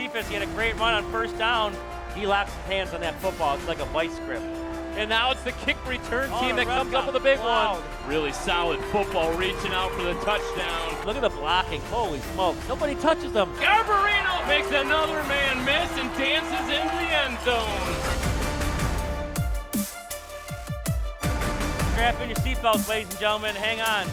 defense. He had a great run on first down. He locks his hands on that football. It's like a vice grip. And now it's the kick return team that comes up with a big one. Really solid football, reaching out for the touchdown. Look at the blocking. Holy smoke. Nobody touches them. Garbarino makes another man miss and dances into the end zone. Strap in your seatbelts, ladies and gentlemen. Hang on.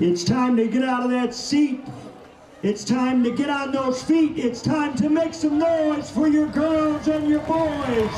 It's time to get out of that seat. It's time to get on those feet. It's time to make some noise for your girls and your boys.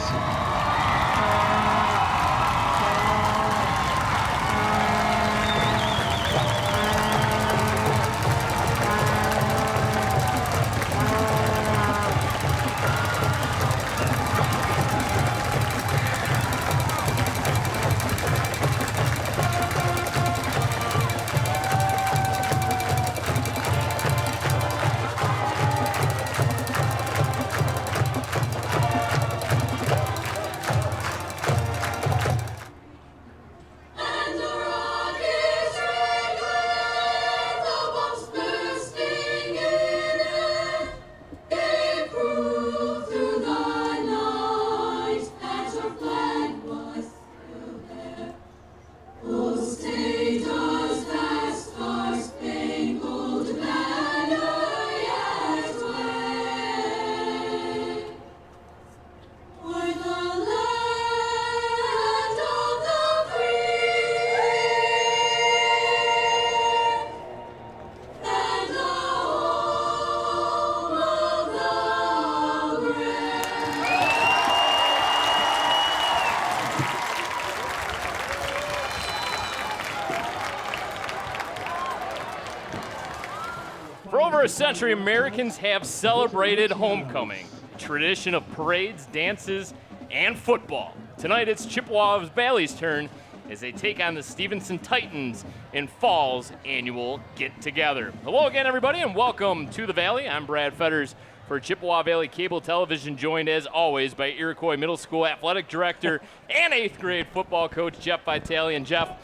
For over a century, Americans have celebrated homecoming, a tradition of parades, dances, and football. Tonight, it's Chippewa Valley's turn as they take on the Stevenson Titans in fall's annual get-together. Hello again, everybody, and welcome to the Valley. I'm Brad Fetters for Chippewa Valley Cable Television, joined as always by Iroquois Middle School Athletic Director and 8th grade football coach Jeff Vitale. And Jeff,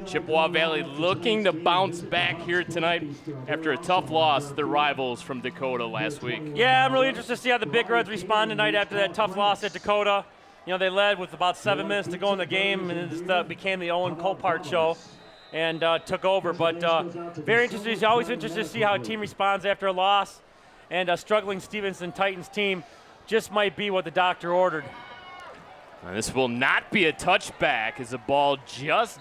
Chippewa Valley looking to bounce back here tonight after a tough loss to their rivals from Dakota last week. Yeah, I'm really interested to see how the Big Reds respond tonight after that tough loss at Dakota. You know, they led with about 7 minutes to go in the game, and it just became the Owen Colpart show and took over. But very interested. Always interested to see how a team responds after a loss. And a struggling Stevenson Titans team just might be what the doctor ordered. And this will not be a touchback, as the ball just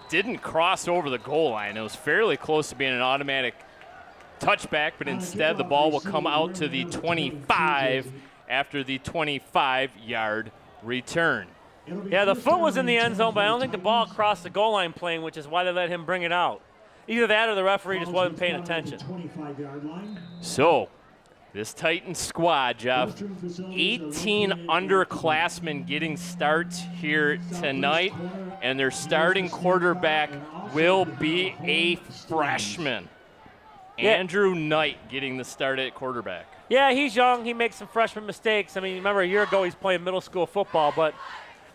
didn't cross over the goal line. It was fairly close to being an automatic touchback, but instead the ball will come out to the 25 after the 25-yard return. Yeah, the foot was in the end zone, but I don't think the ball crossed the goal line plane, which is why they let him bring it out. Either that or the referee just wasn't paying attention. So, this Titans squad, Jeff, 18 underclassmen getting starts here tonight, and their starting quarterback will be a freshman. Andrew Knight getting the start at quarterback. Yeah, he's young. He makes some freshman mistakes. I mean, remember a year ago he's playing middle school football, but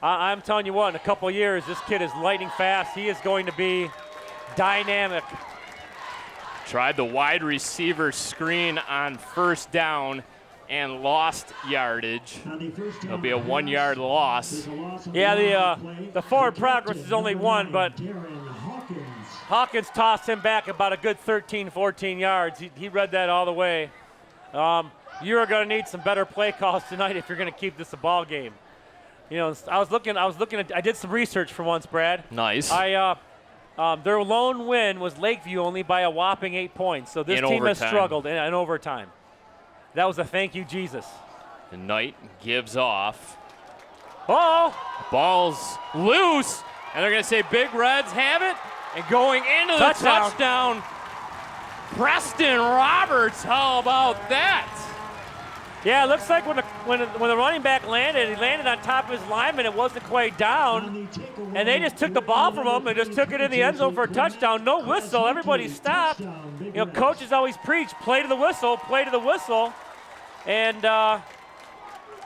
I'm telling you what, in a couple of years, this kid is lightning fast. He is going to be dynamic. Tried the wide receiver screen on first down and lost yardage. It'll be a 1-yard loss. Yeah, the forward progress is only 1, but Hawkins tossed him back about a good 13, 14 yards. He read that all the way. You're going to need some better play calls tonight if you're going to keep this a ball game. You know, I did some research for once, Brad. Nice. Their lone win was Lakeview only by a whopping 8 points. So this team has struggled in overtime. That was a thank you, Jesus. The Knight gives off. Oh! Ball's loose, and they're going to say Big Reds have it. And going into the touchdown, Preston Roberts. How about that? Yeah, it looks like when the running back landed, he landed on top of his lineman. It wasn't quite down, and they just took the ball from him and just took it in the end zone for a touchdown. No whistle. Everybody stopped. You know, coaches always preach, play to the whistle, play to the whistle. And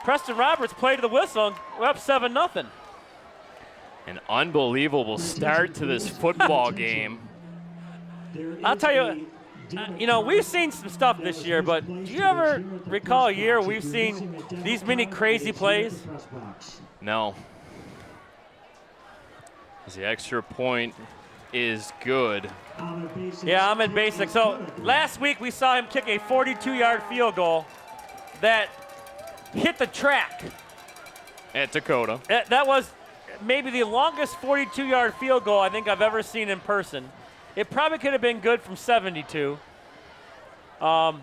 Preston Roberts played to the whistle, and we're up 7-0. An unbelievable start to this football game. I'll tell you, you know, we've seen some stuff this year, but do you ever recall a year we've seen these many crazy plays? No. The extra point is good. Yeah, I'm in basic. So last week we saw him kick a 42-yard field goal that hit the track. At Dakota. That was maybe the longest 42-yard field goal I think I've ever seen in person. It probably could have been good from 72. And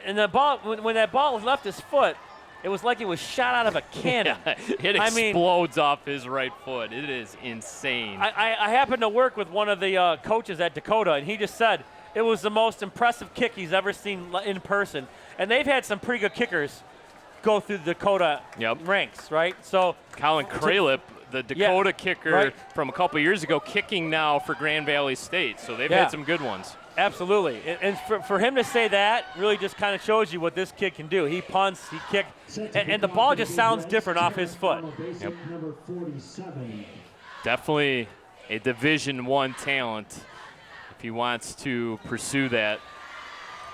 the ball, when that ball left his foot, it was like it was shot out of a cannon. It explodes off his right foot. It is insane. I happened to work with one of the coaches at Dakota, and he just said it was the most impressive kick he's ever seen in person. And they've had some pretty good kickers go through the Dakota ranks, right? So Colin Kralip, the Dakota kicker from a couple years ago, kicking now for Grand Valley State. So they've had some good ones. Absolutely. And for him to say that really just kind of shows you what this kid can do. He punts, he kicks, and the ball just sounds different off his foot. Yep. Definitely a Division I talent if he wants to pursue that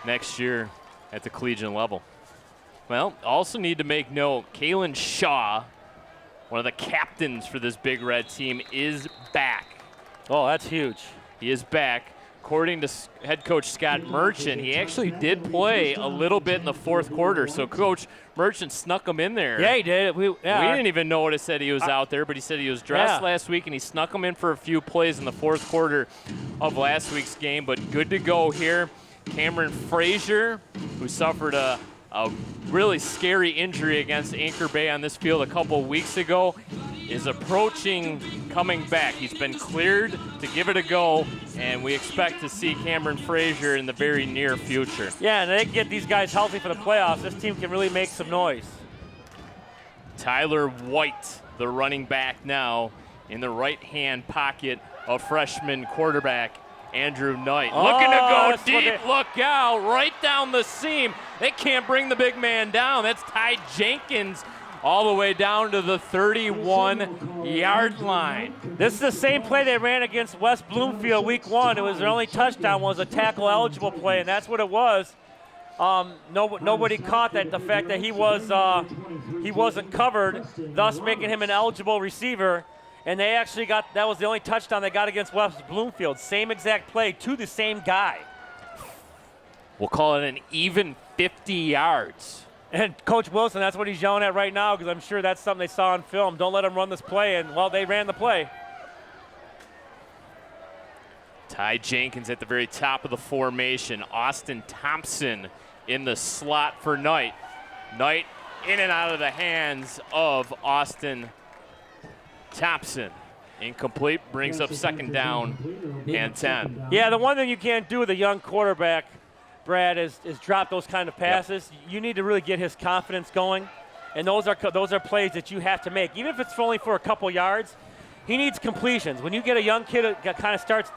next year at the collegiate level. Well, also need to make note, Kalen Shaw, one of the captains for this Big Red team, is back. Oh, that's huge. He is back. According to head coach Scott Merchant, he actually did play a little bit in the fourth quarter, so Coach Merchant snuck him in there. Yeah, he did. We didn't even notice that he was out there, but he said he was dressed last week, and he snuck him in for a few plays in the fourth quarter of last week's game, but good to go here. Cameron Frazier, who suffered a really scary injury against Anchor Bay on this field a couple weeks ago, is approaching coming back. He's been cleared to give it a go, and we expect to see Cameron Frazier in the very near future. Yeah, and they can get these guys healthy for the playoffs. This team can really make some noise. Tyler White, the running back now, in the right-hand pocket of freshman quarterback Andrew Knight. Looking to go deep, look out, right down the seam. They can't bring the big man down. That's Ty Jenkins all the way down to the 31-yard line. This is the same play they ran against West Bloomfield week 1. It was their only touchdown was a tackle eligible play, and that's what it was. Nobody caught that, the fact that he wasn't covered, thus making him an eligible receiver. And they actually that was the only touchdown they got against West Bloomfield. Same exact play to the same guy. We'll call it an even 50 yards. And Coach Wilson, that's what he's yelling at right now, because I'm sure that's something they saw on film. Don't let him run this play, and, well, they ran the play. Ty Jenkins at the very top of the formation. Austin Thompson in the slot for Knight. Knight in and out of the hands of Austin Thompson. Incomplete, brings up second down and 10. Yeah, the one thing you can't do with a young quarterback, Brad, is drop those kind of passes. Yep. You need to really get his confidence going, and those are plays that you have to make. Even if it's only for a couple yards, he needs completions. When you get a young kid that kind of starts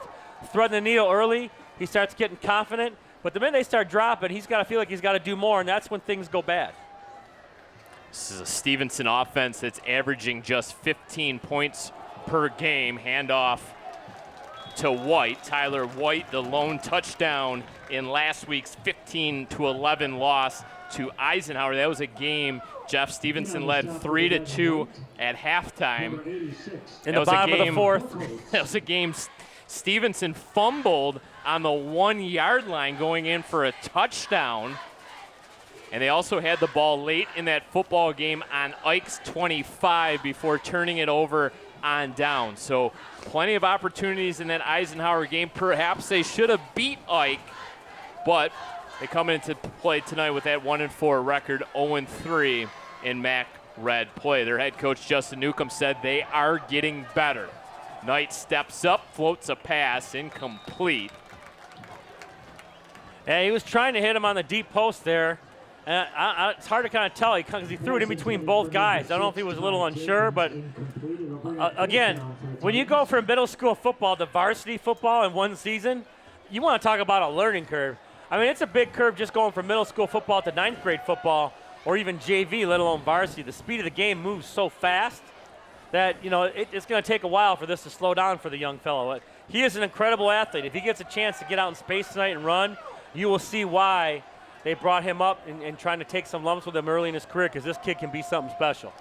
threading the needle early, he starts getting confident. But the minute they start dropping, he's got to feel like he's got to do more, and that's when things go bad. This is a Stevenson offense that's averaging just 15 points per game. Handoff to White. Tyler White, the lone touchdown in last week's 15-11 loss to Eisenhower. That was a game Jeff Stevenson led 3-2 at halftime. In the bottom of the fourth. That was a game Stevenson fumbled on the 1-yard line going in for a touchdown. And they also had the ball late in that football game on Ike's 25 before turning it over on down. So plenty of opportunities in that Eisenhower game. Perhaps they should have beat Ike, but they come into play tonight with that 1-4 record, 0-3 in MAC Red play. Their head coach, Justin Newcomb, said they are getting better. Knight steps up, floats a pass, incomplete. Yeah, he was trying to hit him on the deep post there. It's hard to kind of tell because he threw it in between both guys. I don't know if he was a little unsure, but again, when you go from middle school football to varsity football in one season, you want to talk about a learning curve. I mean, it's a big curve just going from middle school football to 9th grade football or even JV, let alone varsity. The speed of the game moves so fast that, it's going to take a while for this to slow down for the young fellow. He is an incredible athlete. If he gets a chance to get out in space tonight and run, you will see why they brought him up and trying to take some lumps with him early in his career, because this kid can be something special.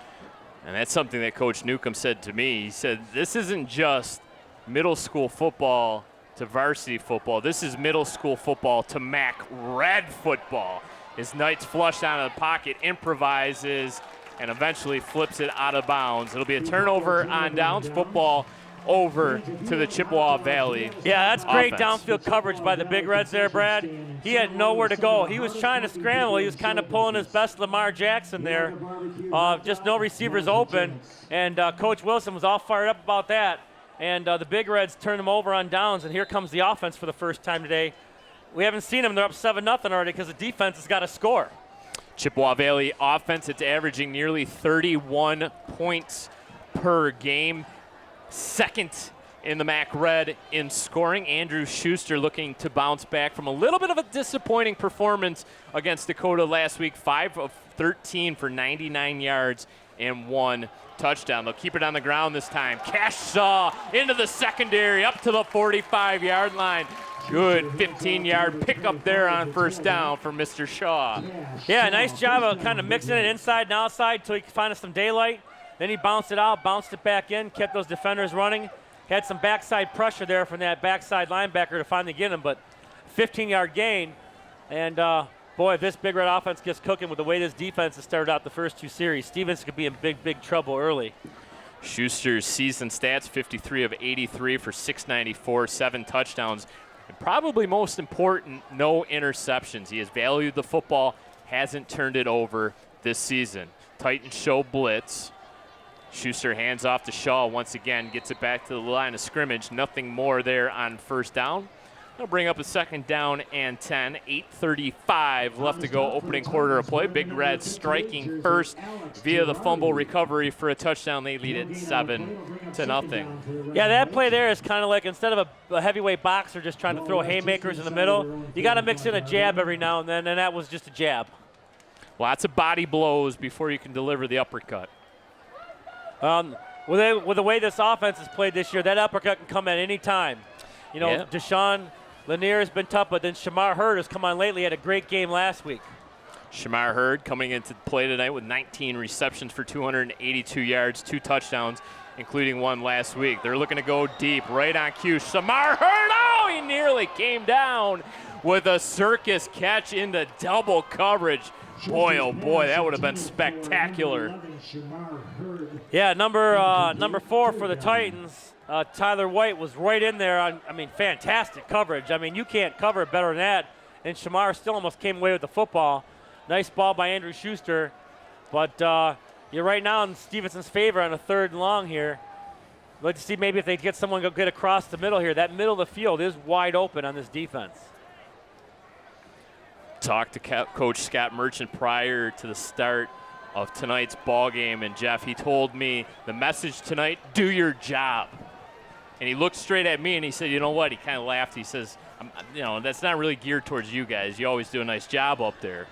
And that's something that Coach Newcomb said to me. He said, this isn't just middle school football to varsity football. This is middle school football to MAC Red football. As Knight's flushed out of the pocket, improvises, and eventually flips it out of bounds. It'll be a turnover on downs. Football over to the Chippewa Valley. Yeah, that's great offense. Downfield coverage by the Big Reds there, Brad. He had nowhere to go. He was trying to scramble. He was kind of pulling his best Lamar Jackson there. Just no receivers open. And Coach Wilson was all fired up about that. And the Big Reds turned him over on downs, and here comes the offense for the first time today. We haven't seen them. They're up 7-0 already because the defense has got to score. Chippewa Valley offense, it's averaging nearly 31 points per game. Second in the MAC Red in scoring. Andrew Schuster looking to bounce back from a little bit of a disappointing performance against Dakota last week. 5 of 13 for 99 yards and 1 touchdown. They'll keep it on the ground this time. Cash Shaw into the secondary, up to the 45-yard line. Good 15-yard pickup there on first down for Mr. Shaw. Yeah, nice job of kind of mixing it inside and outside until he could find us some daylight. Then he bounced it out, bounced it back in, kept those defenders running. Had some backside pressure there from that backside linebacker to finally get him, but 15-yard gain. And, boy, if this Big Red offense gets cooking with the way this defense has started out the first 2 series, Stevenson could be in big, big trouble early. Schuster's season stats, 53 of 83 for 694, 7 touchdowns. And probably most important, no interceptions. He has valued the football, hasn't turned it over this season. Titans show blitz. Schuster hands off to Shaw once again, gets it back to the line of scrimmage. Nothing more there on first down. It'll bring up a 2nd down and 10. 8:35 left to go, opening quarter of play. Big Red striking first via the fumble recovery for a touchdown. They lead it 7-0. Yeah, that play there is kind of like instead of a heavyweight boxer just trying to throw haymakers in the middle, you got to mix in a jab every now and then, and that was just a jab. Lots of body blows before you can deliver the uppercut. With the way this offense has played this year, that uppercut can come at any time. You know, Yeah. Deshaun Lanier has been tough, but then Shamar Hurd has come on lately. Had a great game last week. Shamar Hurd coming into play tonight with 19 receptions for 282 yards, 2 touchdowns, including one last week. They're looking to go deep, right on cue. Shamar Hurd, oh, he nearly came down with a circus catch into double coverage. Boy, oh boy, that would have been spectacular. Yeah, number 4 for the Titans, Tyler White was right in there. Fantastic coverage. You can't cover it better than that. And Shamar still almost came away with the football. Nice ball by Andrew Schuster. But you're right now in Stevenson's favor on a 3rd and long here. Let's see maybe if they get someone to get across the middle here. That middle of the field is wide open on this defense. Talked to Coach Scott Merchant prior to the start of tonight's ball game, and Jeff, he told me the message tonight: do your job. And he looked straight at me and he said, you know what? He kind of laughed. He says, that's not really geared towards you guys. You always do a nice job up there.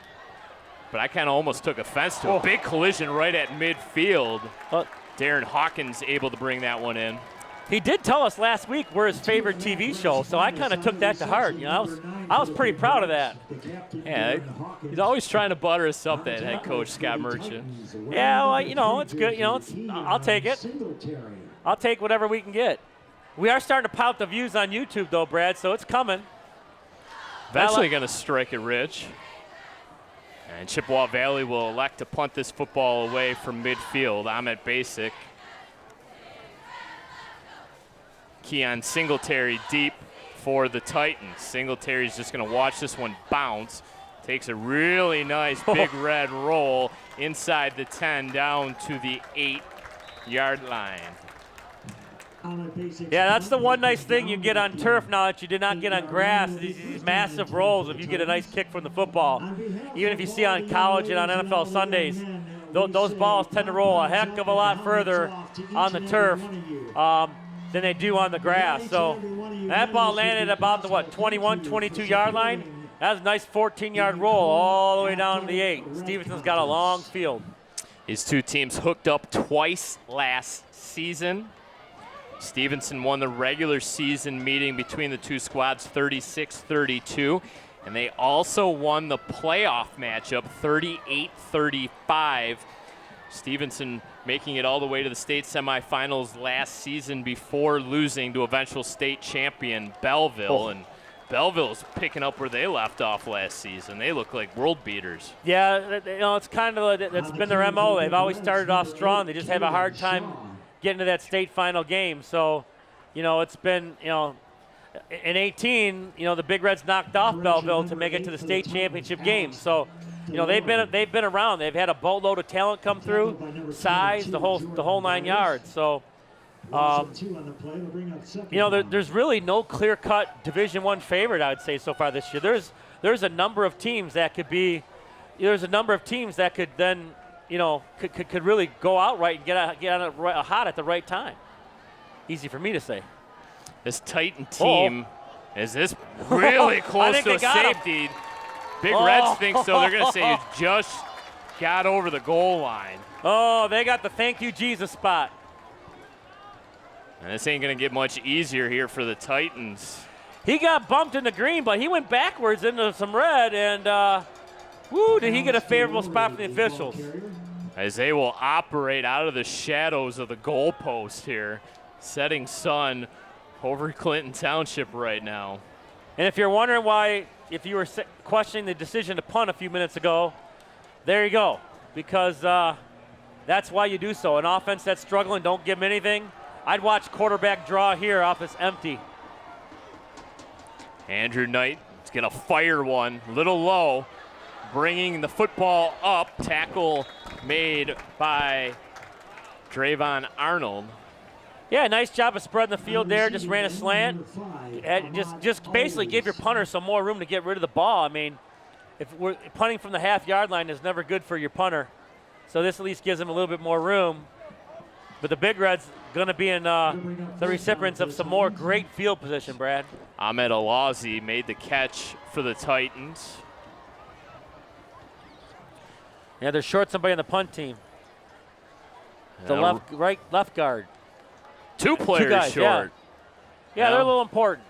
But I kind of almost took offense to a big collision right at midfield. Darren Hawkins able to bring that one in. He did tell us last week we're his favorite TV show, so I kind of took that to heart. I was pretty proud of that. Yeah, he's always trying to butter us up, that head coach Scott Merchant. Yeah, well, it's good. I'll take it. I'll take whatever we can get. We are starting to pout the views on YouTube, though, Brad, so it's coming. Eventually going to strike it rich. And Chippewa Valley will elect to punt this football away from midfield. Ahmet Basic. Keon Singletary deep for the Titans. Singletary's just going to watch this one bounce. Takes a really nice big red roll inside the 10 down to the 8-yard line. Yeah, that's the one nice thing you get on turf now that you did not get on grass. These massive rolls, if you get a nice kick from the football. Even if you see on college and on NFL Sundays, those balls tend to roll a heck of a lot further on the turf than they do on the grass. So that ball landed about the, 21, 22-yard line. That was a nice 14-yard roll all the way down to the 8. Stevenson's got a long field. These two teams hooked up twice last season. Stevenson won the regular season meeting between the two squads 36-32, and they also won the playoff matchup 38-35. Stevenson making it all the way to the state semifinals last season before losing to eventual state champion Belleville. And Belleville's picking up where they left off last season. They look like world beaters. Yeah, it's kind of that's been their MO. They've always started off strong. They just have a hard time getting to that state final game. So, it's been, in 18, the Big Reds knocked off Belleville to make it to the state championship game. So, they've been around. They've had a boatload of talent come through, size, the whole 9 yards. So, there's really no clear-cut Division I favorite, I would say, so far this year. There's a number of teams that could be. There's a number of teams that could then, could really go outright and get on it hot at the right time. Easy for me to say. This Titan team is this really close to a safety. Big Reds think so. They're going to say you just got over the goal line. Oh, they got the thank you, Jesus spot. And this ain't going to get much easier here for the Titans. He got bumped in the green, but he went backwards into some red, and did he get a favorable spot from the officials. As they will operate out of the shadows of the goalpost here. Setting sun over Clinton Township right now. And if you're wondering why, if you were questioning the decision to punt a few minutes ago, there you go. Because that's why you do so. An offense that's struggling, don't give them anything. I'd watch quarterback draw here off this empty. Andrew Knight is going to fire one, a little low, bringing the football up. Tackle made by Drayvon Arnold. Yeah, nice job of spreading the field there. Just ran a slant. And just basically give your punter some more room to get rid of the ball. I mean, if we're punting from the half-yard line is never good for your punter. So this at least gives them a little bit more room. But the Big Reds going to be in the recipients of some more great field position, Brad. Ahmed Alazi made the catch for the Titans. Yeah, they're short somebody on the punt team. The left guard. Two players guys, short. Yeah, they're a little important.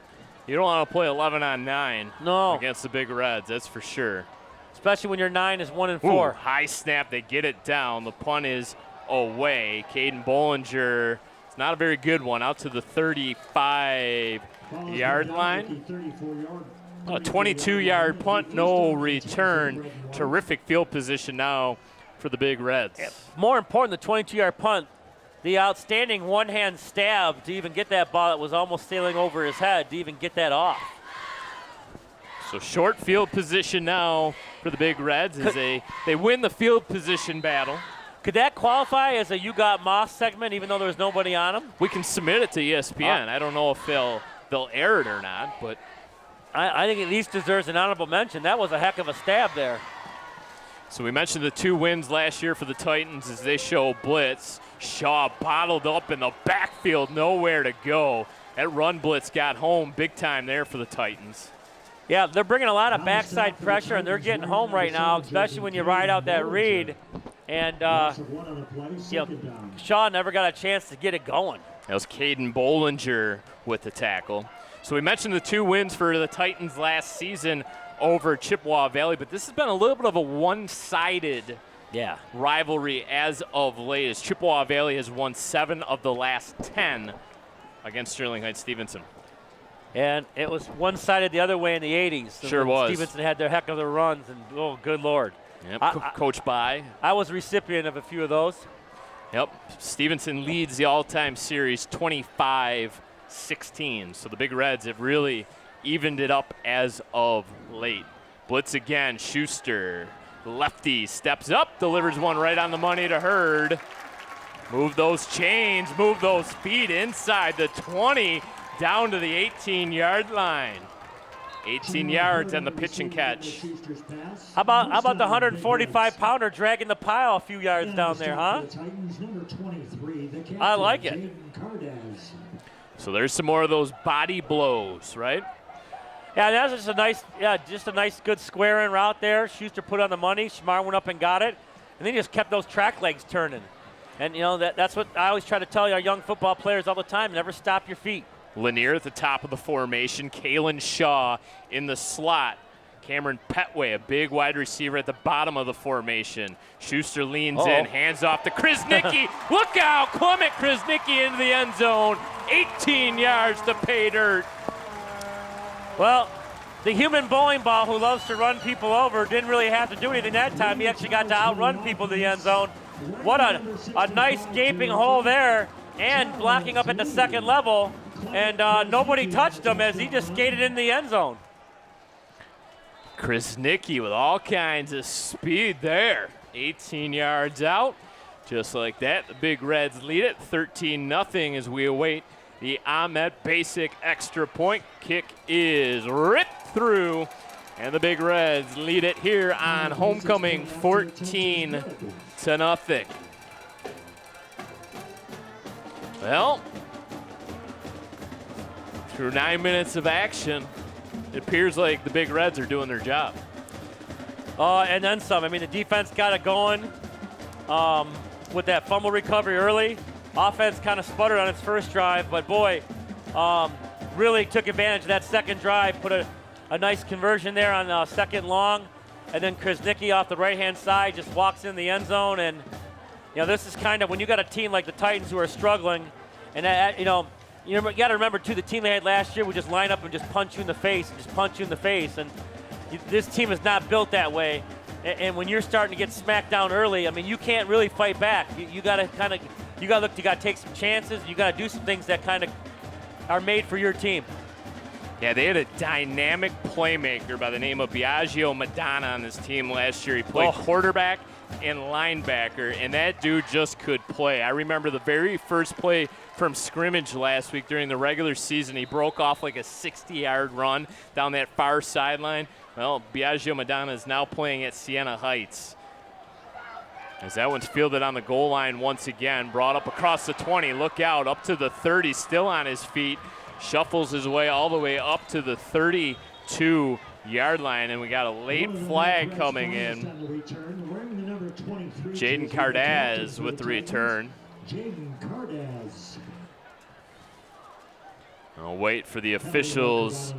You don't want to play 11 on 9 against the Big Reds, that's for sure. Especially when your 9 is 1 and 4. High snap, they get it down. The punt is away. Caden Bollinger, it's not a very good one, out to the 35-yard line. A 22-yard punt, no return. Terrific field position now for the Big Reds. More important, the 22-yard punt, the outstanding one-hand stab to even get that ball that was almost sailing over his head, to even get that off. So short field position now for the Big Reds as they win the field position battle. Could that qualify as a You Got Moss segment, even though there's nobody on them? We can submit it to ESPN. I don't know if they'll air it or not, but I think it at least deserves an honorable mention. That was a heck of a stab there. So we mentioned the 2 wins last year for the Titans as they show blitz. Shaw bottled up in the backfield, nowhere to go. That run blitz got home big time there for the Titans. Yeah, they're bringing a lot of backside pressure, and they're getting home right now, especially when you ride out that read. And, Shaw never got a chance to get it going. That was Caden Bollinger with the tackle. So we mentioned the 2 wins for the Titans last season over Chippewa Valley, but this has been a little bit of a one-sided rivalry as of late, as Chippewa Valley has won 7 of the last 10 against Sterling Heights Stevenson. And it was one-sided the other way in the 80s. Sure was. Stevenson had their heck of their runs, and oh, good Lord. Yep, Coach By. I was a recipient of a few of those. Yep, Stevenson leads the all-time series 25-16. So the Big Reds have really evened it up as of late. Blitz again, Schuster. Lefty steps up, delivers one right on the money to Hurd. Move those chains, move those feet inside the 20, down to the 18-yard line. 18 yards on the pitch and catch. How about the 145-pounder dragging the pile a few yards down there, huh? I like it. So there's some more of those body blows, right? Yeah, that was just a nice, good square in route there. Schuster put on the money. Schmar went up and got it, and then he just kept those track legs turning. And that's what I always try to tell our young football players all the time: never stop your feet. Lanier at the top of the formation. Kalen Shaw in the slot. Cameron Petway, a big wide receiver at the bottom of the formation. Schuster leans in, hands off to Krasnicki. Look out, Clement Krasnicki into the end zone. 18 yards to pay dirt. Well, the human bowling ball who loves to run people over didn't really have to do anything that time. He actually got to outrun people to the end zone. What a nice gaping hole there, and blocking up at the second level. And nobody touched him as he just skated in the end zone. Krasnicki with all kinds of speed there. 18 yards out. Just like that, the Big Reds lead it 13-0 as we await the Ahmed Basic extra point. Kick is ripped through, and the Big Reds lead it here on homecoming 14-0. Well, through 9 minutes of action, it appears like the Big Reds are doing their job. And then some. I mean, the defense got it going with that fumble recovery early. Offense kind of sputtered on its first drive, but boy, really took advantage of that second drive, put a nice conversion there on second long, and then Krasnicki off the right-hand side just walks in the end zone. And, this is kind of when you got a team like the Titans who are struggling, and, you got to remember, too, the team they had last year would just line up and just punch you in the face, and this team is not built that way. And when you're starting to get smacked down early, I mean, you can't really fight back. You got to take some chances. You got to do some things that kind of are made for your team. Yeah, they had a dynamic playmaker by the name of Biagio Madonna on this team last year. He played quarterback, and linebacker, and that dude just could play. I remember the very first play from scrimmage last week during the regular season. He broke off like a 60-yard run down that far sideline. Well, Biagio Madonna is now playing at Siena Heights. As that one's fielded on the goal line once again, brought up across the 20, look out, up to the 30, still on his feet, shuffles his way all the way up to the 32-yard line, and we got a late flag coming in. Jaden Cardaz with the return. I'll wait for the officials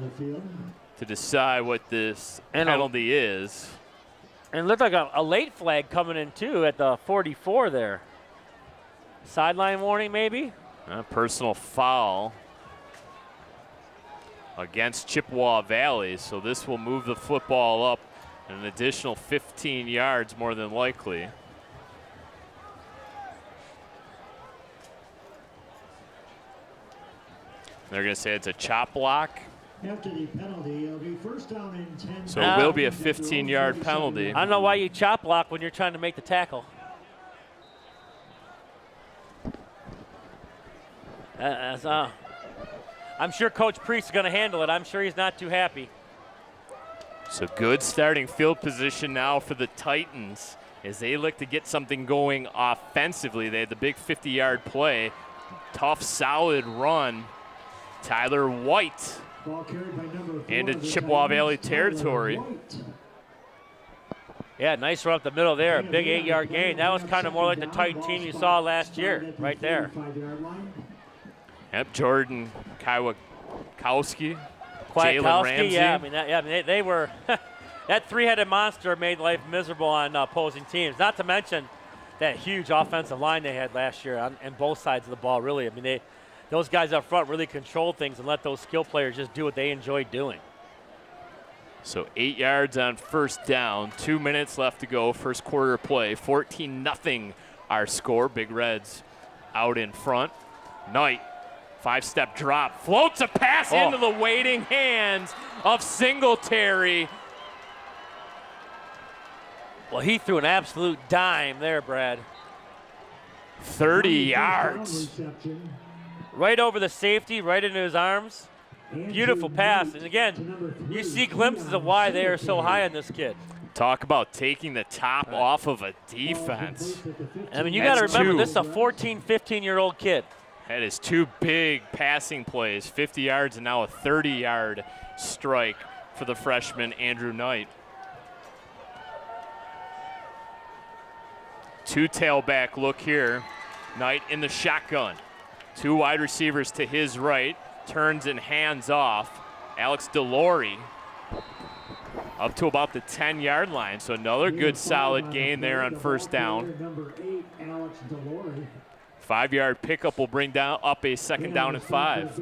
to decide what this penalty is. And it looked like a late flag coming in, too, at the 44 there. Sideline warning, maybe? A personal foul against Chippewa Valley, so this will move the football up an additional 15 yards more than likely. They're going to say it's a chop block. After the penalty, it'll be first down and 10. So it will be a 15-yard penalty. I don't know why you chop block when you're trying to make the tackle. I'm sure Coach Priest is going to handle it. I'm sure he's not too happy. So good starting field position now for the Titans as they look to get something going offensively. They had the big 50-yard play. Tough, solid run. Tyler White into Chippewa Valley territory. Yeah, nice run up the middle there. Big 8-yard gain. That was kind of more like the Titan team you saw last year, right there. Yep, Jordan Kwiatkowski, Jalen Ramsey. Yeah, they were that three-headed monster made life miserable on opposing teams. Not to mention that huge offensive line they had last year on both sides of the ball. Really, I mean those guys up front really controlled things and let those skill players just do what they enjoy doing. So 8 yards on first down, 2 minutes left to go, first quarter play, 14-0 our score. Big Reds out in front. Knight, 5-step drop, floats a pass into the waiting hands of Singletary. Well, he threw an absolute dime there, Brad. 30 yards. Right over the safety, right into his arms. Beautiful pass. And again, you see glimpses of why they are so high on this kid. Talk about taking the top off of a defense. I mean, you got to remember, this is a 14, 15-year-old kid. That is two big passing plays, 50 yards and now a 30-yard strike for the freshman Andrew Knight. Two tailback look here. Knight in the shotgun. Two wide receivers to his right. Turns and hands off. Alex DeLore up to about the 10-yard line. So another good solid gain there on first down. 5-yard pickup will bring up a second down and 5.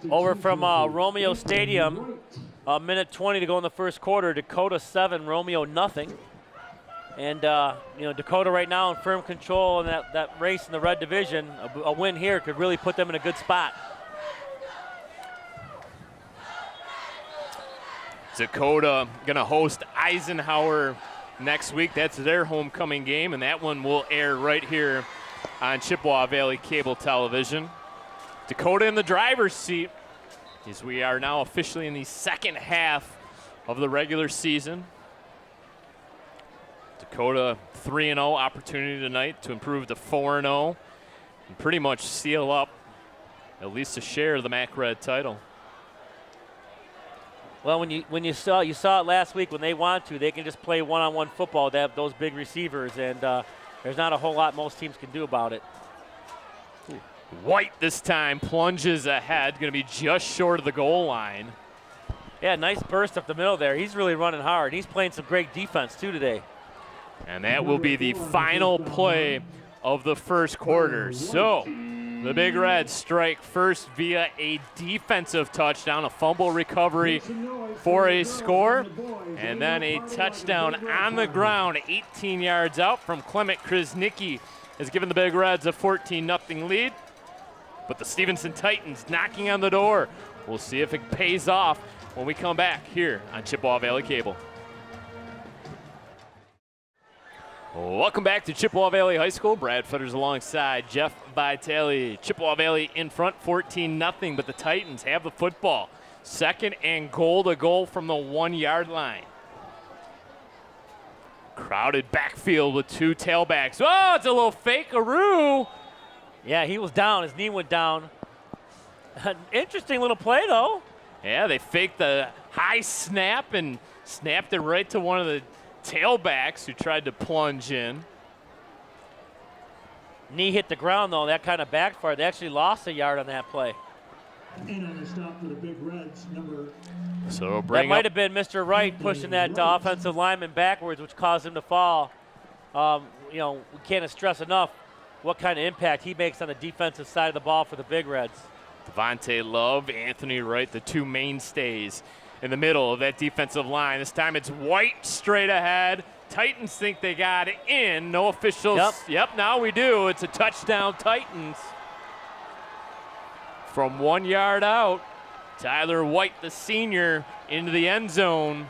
Over from Romeo Stadium, a minute 20 to go in the first quarter. Dakota 7, Romeo nothing. And, Dakota right now in firm control in that race in the red division. A win here could really put them in a good spot. Dakota going to host Eisenhower next week. That's their homecoming game, and that one will air right here on Chippewa Valley Cable Television. Dakota in the driver's seat as we are now officially in the second half of the regular season. Dakota 3-0 opportunity tonight to improve to 4-0 and pretty much seal up at least a share of the MAC Red title. Well, when you saw it last week, when they want to, they can just play one-on-one football. They have those big receivers, and there's not a whole lot most teams can do about it. White this time plunges ahead, going to be just short of the goal line. Yeah, nice burst up the middle there. He's really running hard. He's playing some great defense too today. And that will be the final play of the first quarter. So the Big Reds strike first via a defensive touchdown, a fumble recovery for a score, and then a touchdown on the ground 18 yards out from Clement Krasnicki has given the Big Reds a 14-0 lead. But the Stevenson Titans knocking on the door. We'll see if it pays off when we come back here on Chippewa Valley Cable. Welcome back to Chippewa Valley High School. Brad Fetters alongside Jeff Vitale. Chippewa Valley in front 14-0, but the Titans have the football. 2nd and goal to goal from the 1-yard line. Crowded backfield with 2 tailbacks. Oh, it's a little fake-a-roo. Yeah, he was down. His knee went down. Interesting little play, though. Yeah, they faked the high snap and snapped it right to one of the tailbacks who tried to plunge in. Knee hit the ground, though. That kind of backfired. They actually lost a yard on that play. And on the stop for the Big Reds, number. So that might have been Mr. Wright pushing that offensive lineman backwards, which caused him to fall. We can't stress enough what kind of impact he makes on the defensive side of the ball for the Big Reds. Devontae Love, Anthony Wright, the 2 mainstays in the middle of that defensive line. This time it's White straight ahead. Titans think they got it in. No officials. Yep, now we do. It's a touchdown, Titans. From 1 yard out, Tyler White, the senior, into the end zone.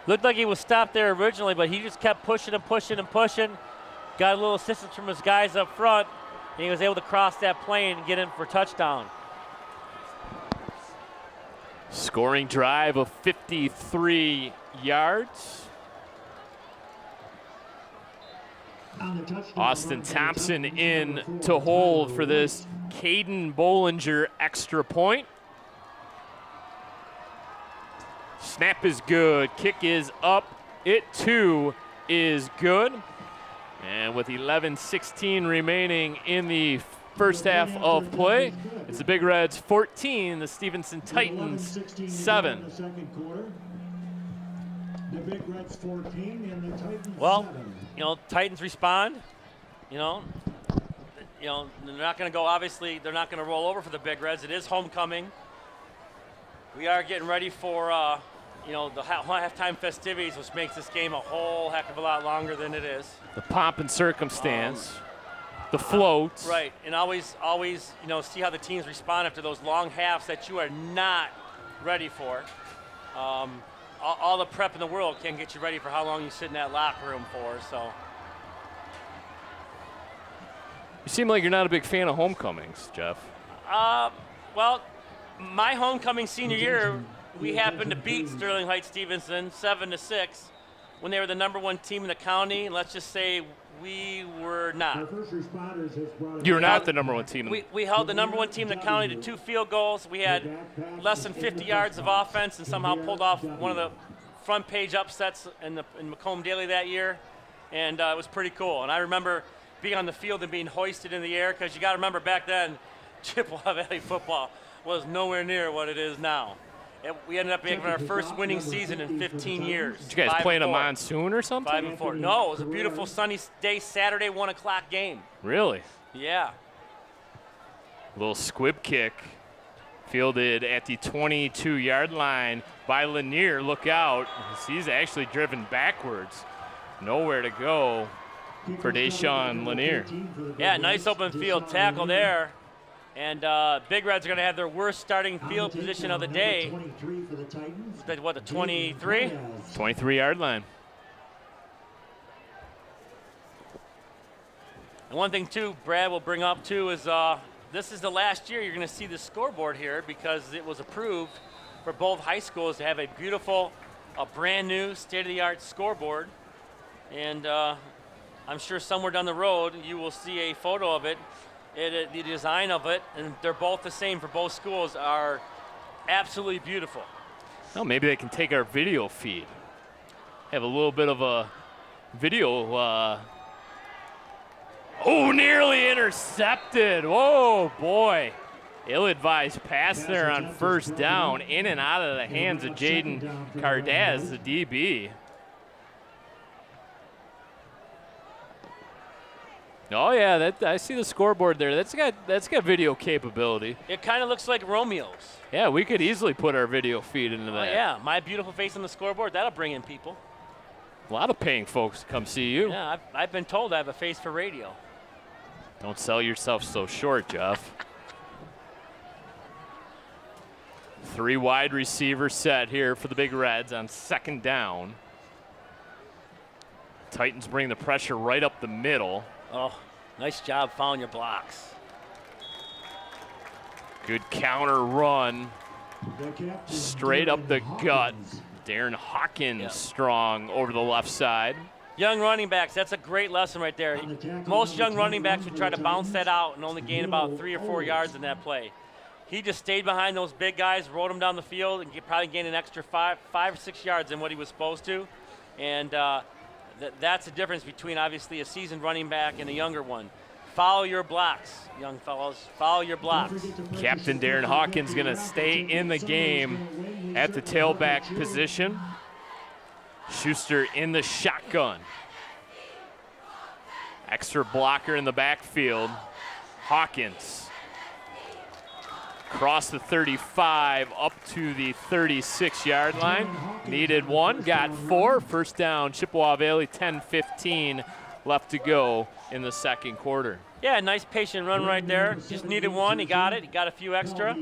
Looked like he was stopped there originally, but he just kept pushing and pushing and pushing. Got a little assistance from his guys up front, and he was able to cross that plane and get in for a touchdown. Scoring drive of 53 yards. Austin Thompson in to hold for this Caden Bollinger extra point. Snap is good. Kick is up. It too is good. And with 11:16 remaining in the first half of play, it's the Big Reds 14, the Stevenson Titans 7. The Big Reds 14 and the Titans 7. Titans respond. They're not going to go, obviously, they're not going to roll over for the Big Reds. It is homecoming. We are getting ready for, the halftime festivities, which makes this game a whole heck of a lot longer than it is. The pomp and circumstance, the floats. Right, and always, see how the teams respond after those long halves that you are not ready for. All the prep in the world can't get you ready for how long you sit in that locker room for, so. You seem like you're not a big fan of homecomings, Jeff. Well, my homecoming senior year, we happened to beat Sterling Heights Stevenson 7-6 when they were the #1 team in the county. And let's just say we were not. You were not the #1 team. We held the #1 team in the county to 2 field goals. We had less than 50 yards of offense and somehow pulled off one of the front page upsets in Macomb Daily that year. And it was pretty cool. And I remember being on the field and being hoisted in the air, because you got to remember back then, Chippewa Valley football was nowhere near what it is now. We ended up having our first winning season in 15 years. Did you guys play in a monsoon or something? 5-4. No, it was a beautiful sunny day, Saturday, 1 o'clock game. Really? Yeah. Little squib kick fielded at the 22-yard line by Lanier. Look out. He's actually driven backwards. Nowhere to go for Deshaun Lanier. Yeah, nice open field tackle there. And Big Reds are going to have their worst starting field position of the day. The 23? 23-yard line. And one thing, too, Brad will bring up, too, is this is the last year you're going to see the scoreboard here, because it was approved for both high schools to have a beautiful, brand-new, state-of-the-art scoreboard. And I'm sure somewhere down the road you will see a photo of it. The design of it, and they're both the same for both schools, are absolutely beautiful. Well, maybe they can take our video feed. Have a little bit of a video. Nearly intercepted. Whoa, boy. Ill-advised pass there on first down, in and out of the hands of Jaden Cardaz, the DB. Oh yeah, I see the scoreboard there. That's got video capability. It kind of looks like Romeo's. Yeah, we could easily put our video feed into that. Yeah, my beautiful face on the scoreboard, that'll bring in people. A lot of paying folks to come see you. Yeah, I've been told I have a face for radio. Don't sell yourself so short, Jeff. 3 wide receiver set here for the Big Reds on 2nd down. Titans bring the pressure right up the middle. Oh, nice job fouling your blocks. Good counter run. Straight up the gut. Darren Hawkins strong over the left side. Young running backs, that's a great lesson right there. Most young running backs would try to bounce that out and only gain about 3 or 4 yards in that play. He just stayed behind those big guys, rode them down the field, and probably gained an extra 5 or 6 yards than what he was supposed to. And that's the difference between, obviously, a seasoned running back and a younger one. Follow your blocks, young fellows. Follow your blocks. Captain Darren Hawkins going to stay in the game at the tailback position. Schuster in the shotgun. Extra blocker in the backfield. Hawkins. Across the 35 up to the 36-yard line. Needed 1, got 4. First down, Chippewa Valley, 10-15 left to go in the second quarter. Yeah, nice patient run right there. Just needed 1, he got it. He got a few extra.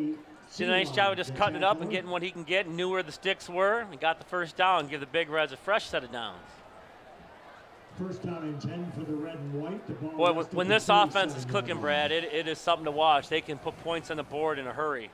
Did a nice job of just cutting it up and getting what he can get and knew where the sticks were. He got the first down, give the Big Reds a fresh set of downs. First down and 10 for the red and white. Boy, when this offense is clicking, Brad, it is something to watch. They can put points on the board in a hurry.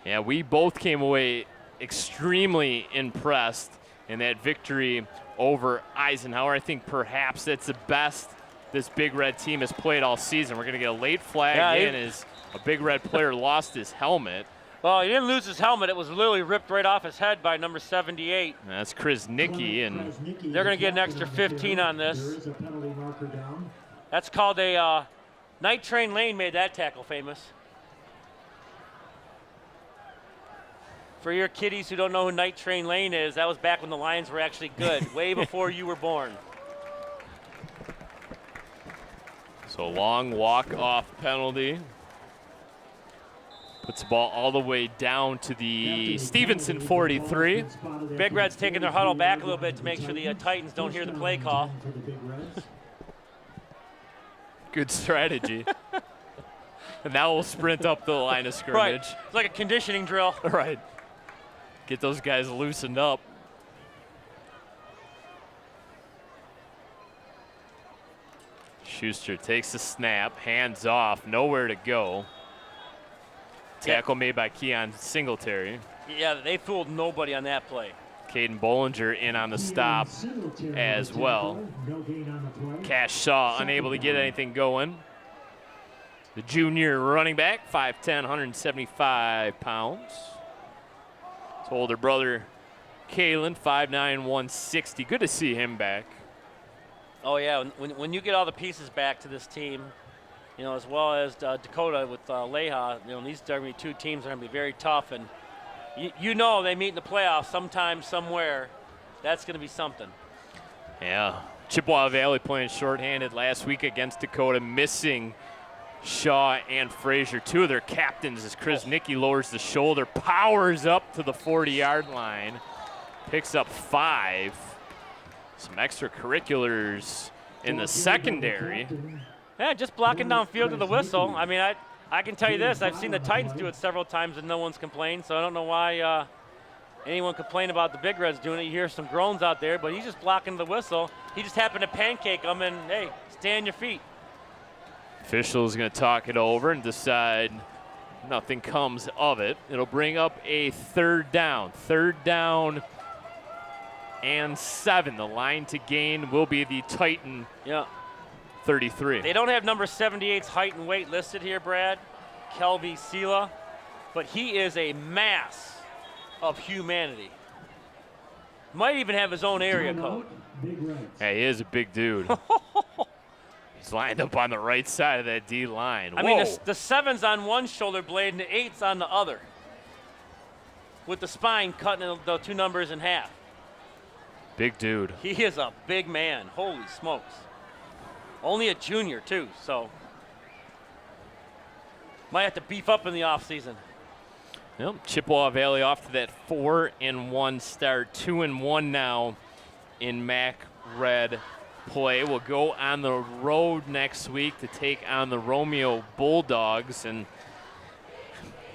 Yeah, we both came away extremely impressed in that victory over Eisenhower. I think perhaps that's the best this Big Red team has played all season. We're going to get a late flag in as a Big Red player lost his helmet. Well, he didn't lose his helmet. It was literally ripped right off his head by number 78. And that's Chris Nicky, and they're going to get an extra 15 on this. There is a penalty marker down. That's called a Night Train Lane made that tackle famous. For your kiddies who don't know who Night Train Lane is, that was back when the Lions were actually good, way before you were born. So long walk-off penalty. Puts the ball all the way down to the Stevenson 43. Big Red's taking their huddle back a little bit to make sure the Titans don't hear the play call. Good strategy. And now we'll sprint up the line of scrimmage. Right. It's like a conditioning drill. Right. Get those guys loosened up. Schuster takes the snap, hands off, nowhere to go. Tackle made by Keon Singletary. Yeah, they fooled nobody on that play. Caden Bollinger in on the stop as well. Cash Shaw unable to get anything going. The junior running back, 5'10", 175 pounds. His older brother, Kalen, 5'9", 160. Good to see him back. Oh, yeah, when you get all the pieces back to this team, you know, as well as Dakota with Leha, you know, these are going to be two teams that are going to be very tough. And you know they meet in the playoffs sometime, somewhere. That's going to be something. Yeah. Chippewa Valley playing shorthanded last week against Dakota, missing Shaw and Frazier, two of their captains, as Chris Nicky lowers the shoulder, powers up to the 40-yard line, picks up 5. Some extracurriculars in the secondary. Yeah, just blocking downfield to the whistle. I mean, I can tell you this. I've seen the Titans do it several times and no one's complained, so I don't know why anyone complained about the Big Reds doing it. You hear some groans out there, but he's just blocking the whistle. He just happened to pancake them and, hey, stay on your feet. Official's going to talk it over and decide nothing comes of it. It'll bring up a third down. Third down and 7. The line to gain will be the Titan 33. They don't have number 78's height and weight listed here, Brad, Kelvy Sela, but he is a mass of humanity. Might even have his own area code. Hey, he is a big dude. He's lined up on the right side of that D line. I mean, the 7's on one shoulder blade and the 8's on the other, with the spine cutting the two numbers in half. Big dude. He is a big man. Holy smokes. Only a junior, too, so might have to beef up in the offseason. Well, Chippewa Valley off to that 4-1 start, 2-1 now in MAC Red play. We'll go on the road next week to take on the Romeo Bulldogs. And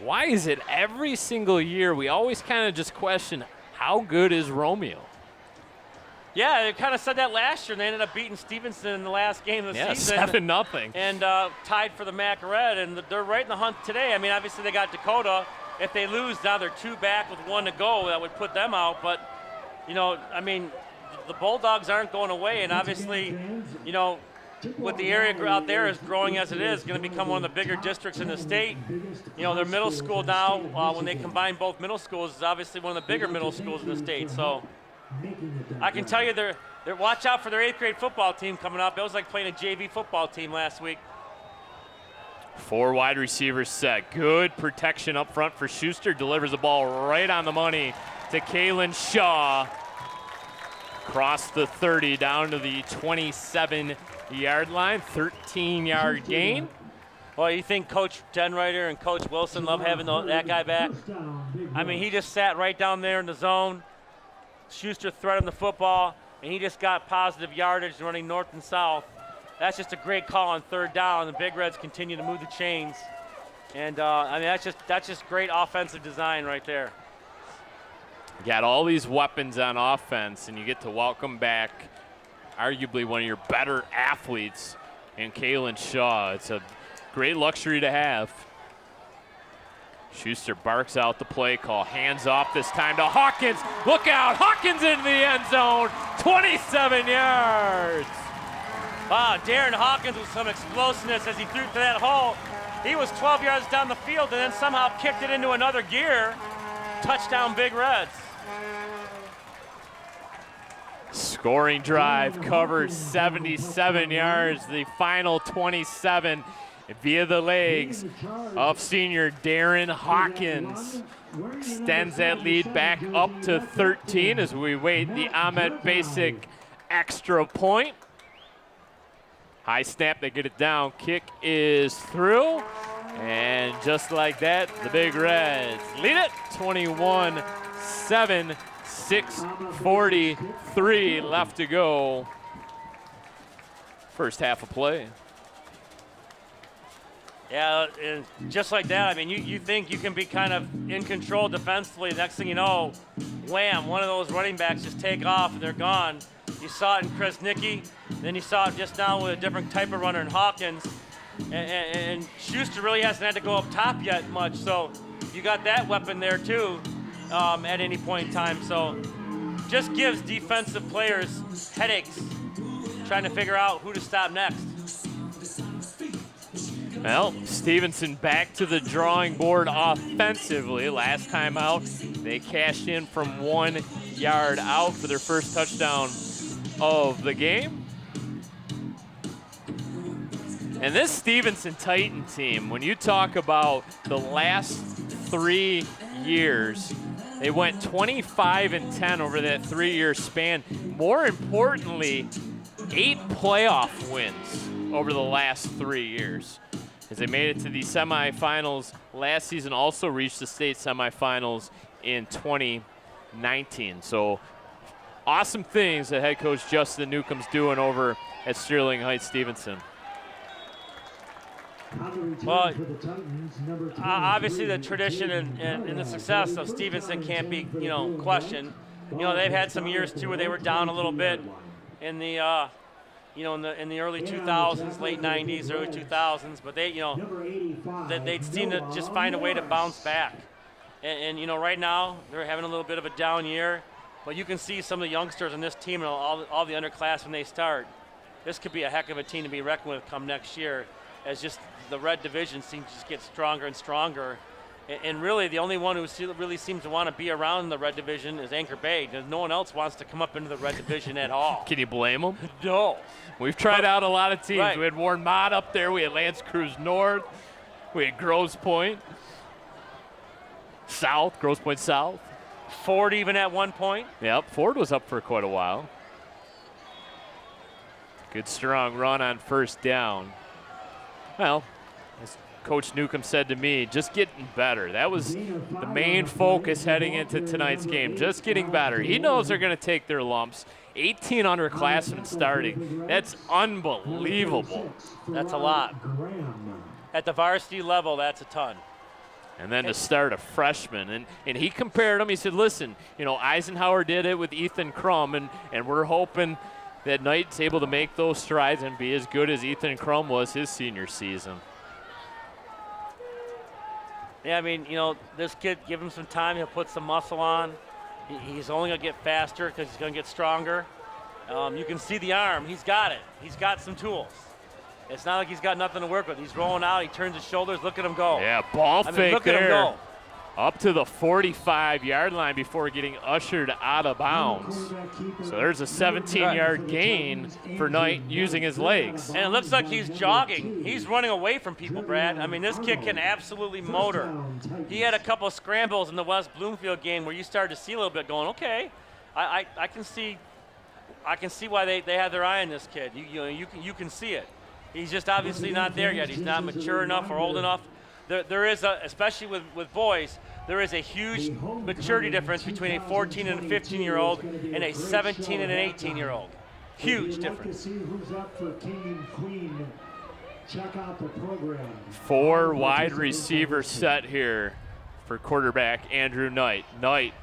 why is it every single year we always kind of just question how good is Romeo? Yeah, they kind of said that last year, and they ended up beating Stevenson in the last game of the season. 7-0. And tied for the MAC Red, and they're right in the hunt today. I mean, obviously they got Dakota. If they lose, now they're 2 back with 1 to go. That would put them out. But, you know, I mean, the Bulldogs aren't going away, and obviously, you know, with the area out there as growing as it is, going to become one of the bigger districts in the state. You know, their middle school now, when they combine both middle schools, is obviously one of the bigger middle schools in the state. So I can tell you they're watch out for their 8th grade football team coming up. It was like playing a JV football team last week. 4 wide receivers set. Good protection up front for Schuster. Delivers the ball right on the money to Kalen Shaw. Across the 30 down to the 27-yard line. 13-yard gain. Well, you think Coach Denreiter and Coach Wilson love having that guy back? I mean, he just sat right down there in the zone. Schuster threaded him the football, and he just got positive yardage running north and south. That's just a great call on 3rd down. The Big Reds continue to move the chains. And, I mean, that's just great offensive design right there. Got all these weapons on offense, and you get to welcome back arguably one of your better athletes in Kalen Shaw. It's a great luxury to have. Schuster barks out the play call. Hands off this time to Hawkins. Look out, Hawkins into the end zone. 27 yards. Wow, Darren Hawkins with some explosiveness as he threw to that hole. He was 12 yards down the field and then somehow kicked it into another gear. Touchdown, Big Reds. Scoring drive covers 77 yards. The final 27 via the legs of senior Darren Hawkins. Extends that lead back up to 13 as we wait the Ahmed Basic extra point. High snap, they get it down. Kick is through. And just like that, the Big Reds lead it 21-7, 6:43 left to go. First half of play. Yeah, and just like that, I mean, you think you can be kind of in control defensively. Next thing you know, wham, one of those running backs just take off and they're gone. You saw it in Chris Nicky, then you saw it just now with a different type of runner in Hawkins. And Schuster really hasn't had to go up top yet much, so you got that weapon there too at any point in time. So just gives defensive players headaches trying to figure out who to stop next. Well, Stevenson back to the drawing board offensively. Last time out, they cashed in from 1 yard out for their first touchdown of the game. And this Stevenson Titan team, when you talk about the last 3 years, they went 25-10 over that 3-year span. More importantly, 8 playoff wins over the last 3 years. As they made it to the semifinals last season, also reached the state semifinals in 2019. So awesome things that head coach Justin Newcomb's doing over at Sterling Heights Stevenson. Well, obviously the tradition and the success of Stevenson can't be, questioned. They've had some years too where they were down a little bit in the, in the early 2000s, late 90s, early 2000s, but they seem to just find a way to bounce back. And right now they're having a little bit of a down year, but you can see some of the youngsters on this team and all the underclass when they start. This could be a heck of a team to be reckoned with come next year, as just the red division seems to just get stronger and stronger. And really, the only one who really seems to want to be around the red division is Anchor Bay. No one else wants to come up into the red division at all. Can you blame them? No. We've tried out a lot of teams. Right. We had Warren Mott up there. We had Lance Cruz North. We had Grosse Pointe South, Grosse Pointe South. Ford even at one point. Yep, Ford was up for quite a while. Good strong run on first down. Well, as Coach Newcomb said to me, just getting better. That was the main focus heading into tonight's game, just getting better. He knows they're going to take their lumps. 18 underclassmen starting. That's unbelievable. That's a lot. At the varsity level, that's a ton. And then to start a freshman. And he compared them. He said, listen, you know, Eisenhower did it with Ethan Crum, and we're hoping that Knight's able to make those strides and be as good as Ethan Crum was his senior season. Yeah, I mean, you know, this kid, give him some time, he'll put some muscle on. He's only going to get faster because he's going to get stronger. You can see the arm. He's got it. He's got some tools. It's not like he's got nothing to work with. He's rolling out. He turns his shoulders. Look at him go. Yeah, ball fake look there. At him go. Up to the 45-yard line before getting ushered out of bounds. So there's a 17-yard gain for Knight using his legs. And it looks like he's jogging. He's running away from people, Brad. I mean, this kid can absolutely motor. He had a couple of scrambles in the West Bloomfield game where you started to see a little bit going, okay, I can see why they have their eye on this kid. You can see it. He's just obviously not there yet. He's not mature enough or old enough. There is especially with boys, there is a huge maturity difference between a 14 and a 15-year-old and a 17 and an 18-year-old. Huge difference. Four wide receiver set here for quarterback Andrew Knight. Knight,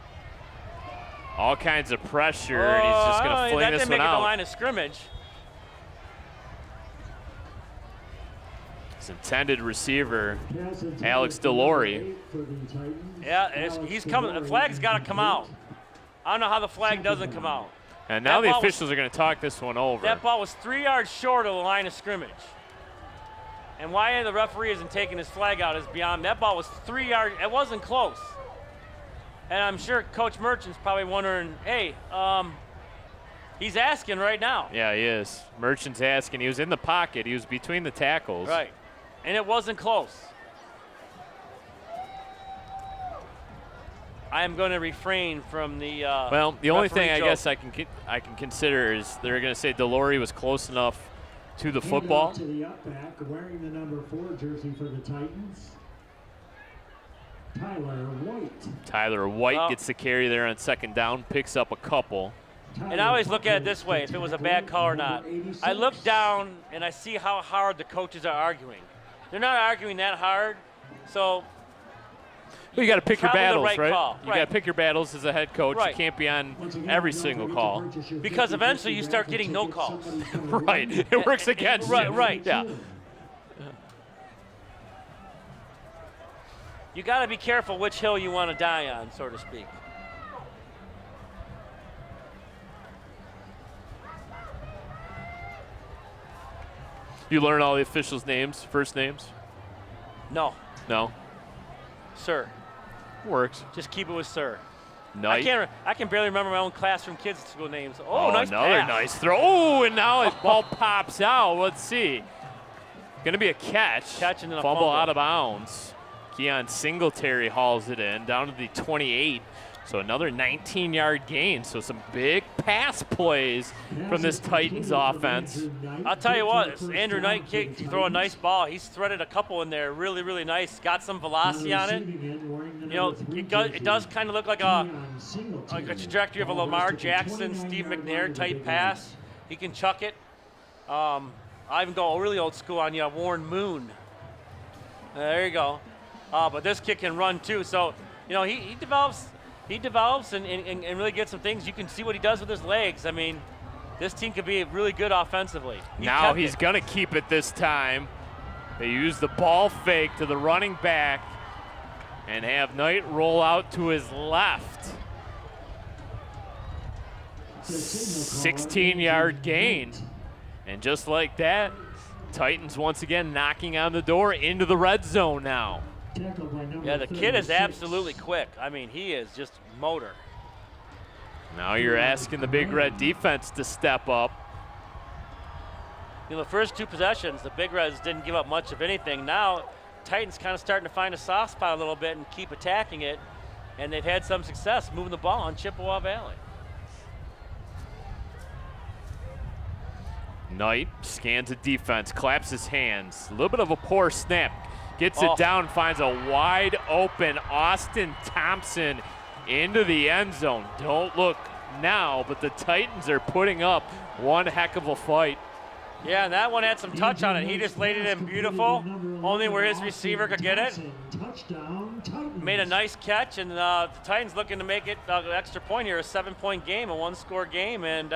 all kinds of pressure, and he's just going to fling this one out. That didn't make it the line of scrimmage. His intended receiver, Alex DeLory. Yeah, he's coming. The flag's got to come out. I don't know how the flag doesn't come out. And now the officials are going to talk this one over. That ball was 3 yards short of the line of scrimmage. And why the referee isn't taking his flag out is beyond. That ball was 3 yards. It wasn't close. And I'm sure Coach Merchant's probably wondering, hey, he's asking right now. Yeah, he is. Merchant's asking. He was in the pocket. He was between the tackles. Right. And it wasn't close. I am going to refrain from the well, the only thing I joke. guess I can consider is they're going to say DeLory was close enough to the football. To the up back, wearing the number 4 jersey for the Titans, Tyler White. Tyler White gets the carry there on second down, picks up a couple. And I always look at it this way, if it was a bad call or not. I look down and I see how hard the coaches are arguing. They're not arguing that hard, so well, you got to pick your battles, right? Call. You got to pick your battles as a head coach. Right. You can't be on every single call. Because eventually you start getting no calls. Right. It works against you. Right. Yeah. You got to be careful which hill you want to die on, so to speak. You learn all the officials' names, first names? No. No? Sir. Works. Just keep it with sir. Knight. I can barely remember my own classroom kids' school names. Oh, nice another pass. nice throw. Oh, and now the ball pops out. Let's see. Going to be a catch. Catch and then a fumble fumble. out of bounds. Keon Singletary hauls it in down to the 28. So another 19-yard gain. So some big pass plays from this Titans offense. I'll tell you what, Andrew Knight kicked, throw a nice ball. He's threaded a couple in there, really, really nice. Got some velocity on it. You know, it does kind of look like a trajectory of a Lamar Jackson, Steve McNair type pass. He can chuck it. I even go really old school on you, Warren Moon. There you go. But this kid can run too. So, you know, he develops. He develops and really gets some things. You can see what he does with his legs. I mean, this team could be really good offensively. Now he's going to keep it this time. They use the ball fake to the running back and have Knight roll out to his left. 16-yard gain. And just like that, Titans once again knocking on the door into the red zone now. Yeah, the kid is absolutely quick. I mean, he is just motor. Now you're asking the Big Red defense to step up. You know, the first 2 possessions, the Big Reds didn't give up much of anything. Now, Titans kind of starting to find a soft spot a little bit and keep attacking it, and they've had some success moving the ball on Chippewa Valley. Knight scans the defense, claps his hands. A little bit of a poor snap. Gets it down, finds a wide open Austin Thompson into the end zone. Don't look now, but the Titans are putting up one heck of a fight. Yeah, and that one had some touch on it. He just laid it in beautiful, only where his receiver could get it. touchdown, Titans. Made a nice catch, and the Titans looking to make it an extra point here, a 7-point game, a 1-score game, and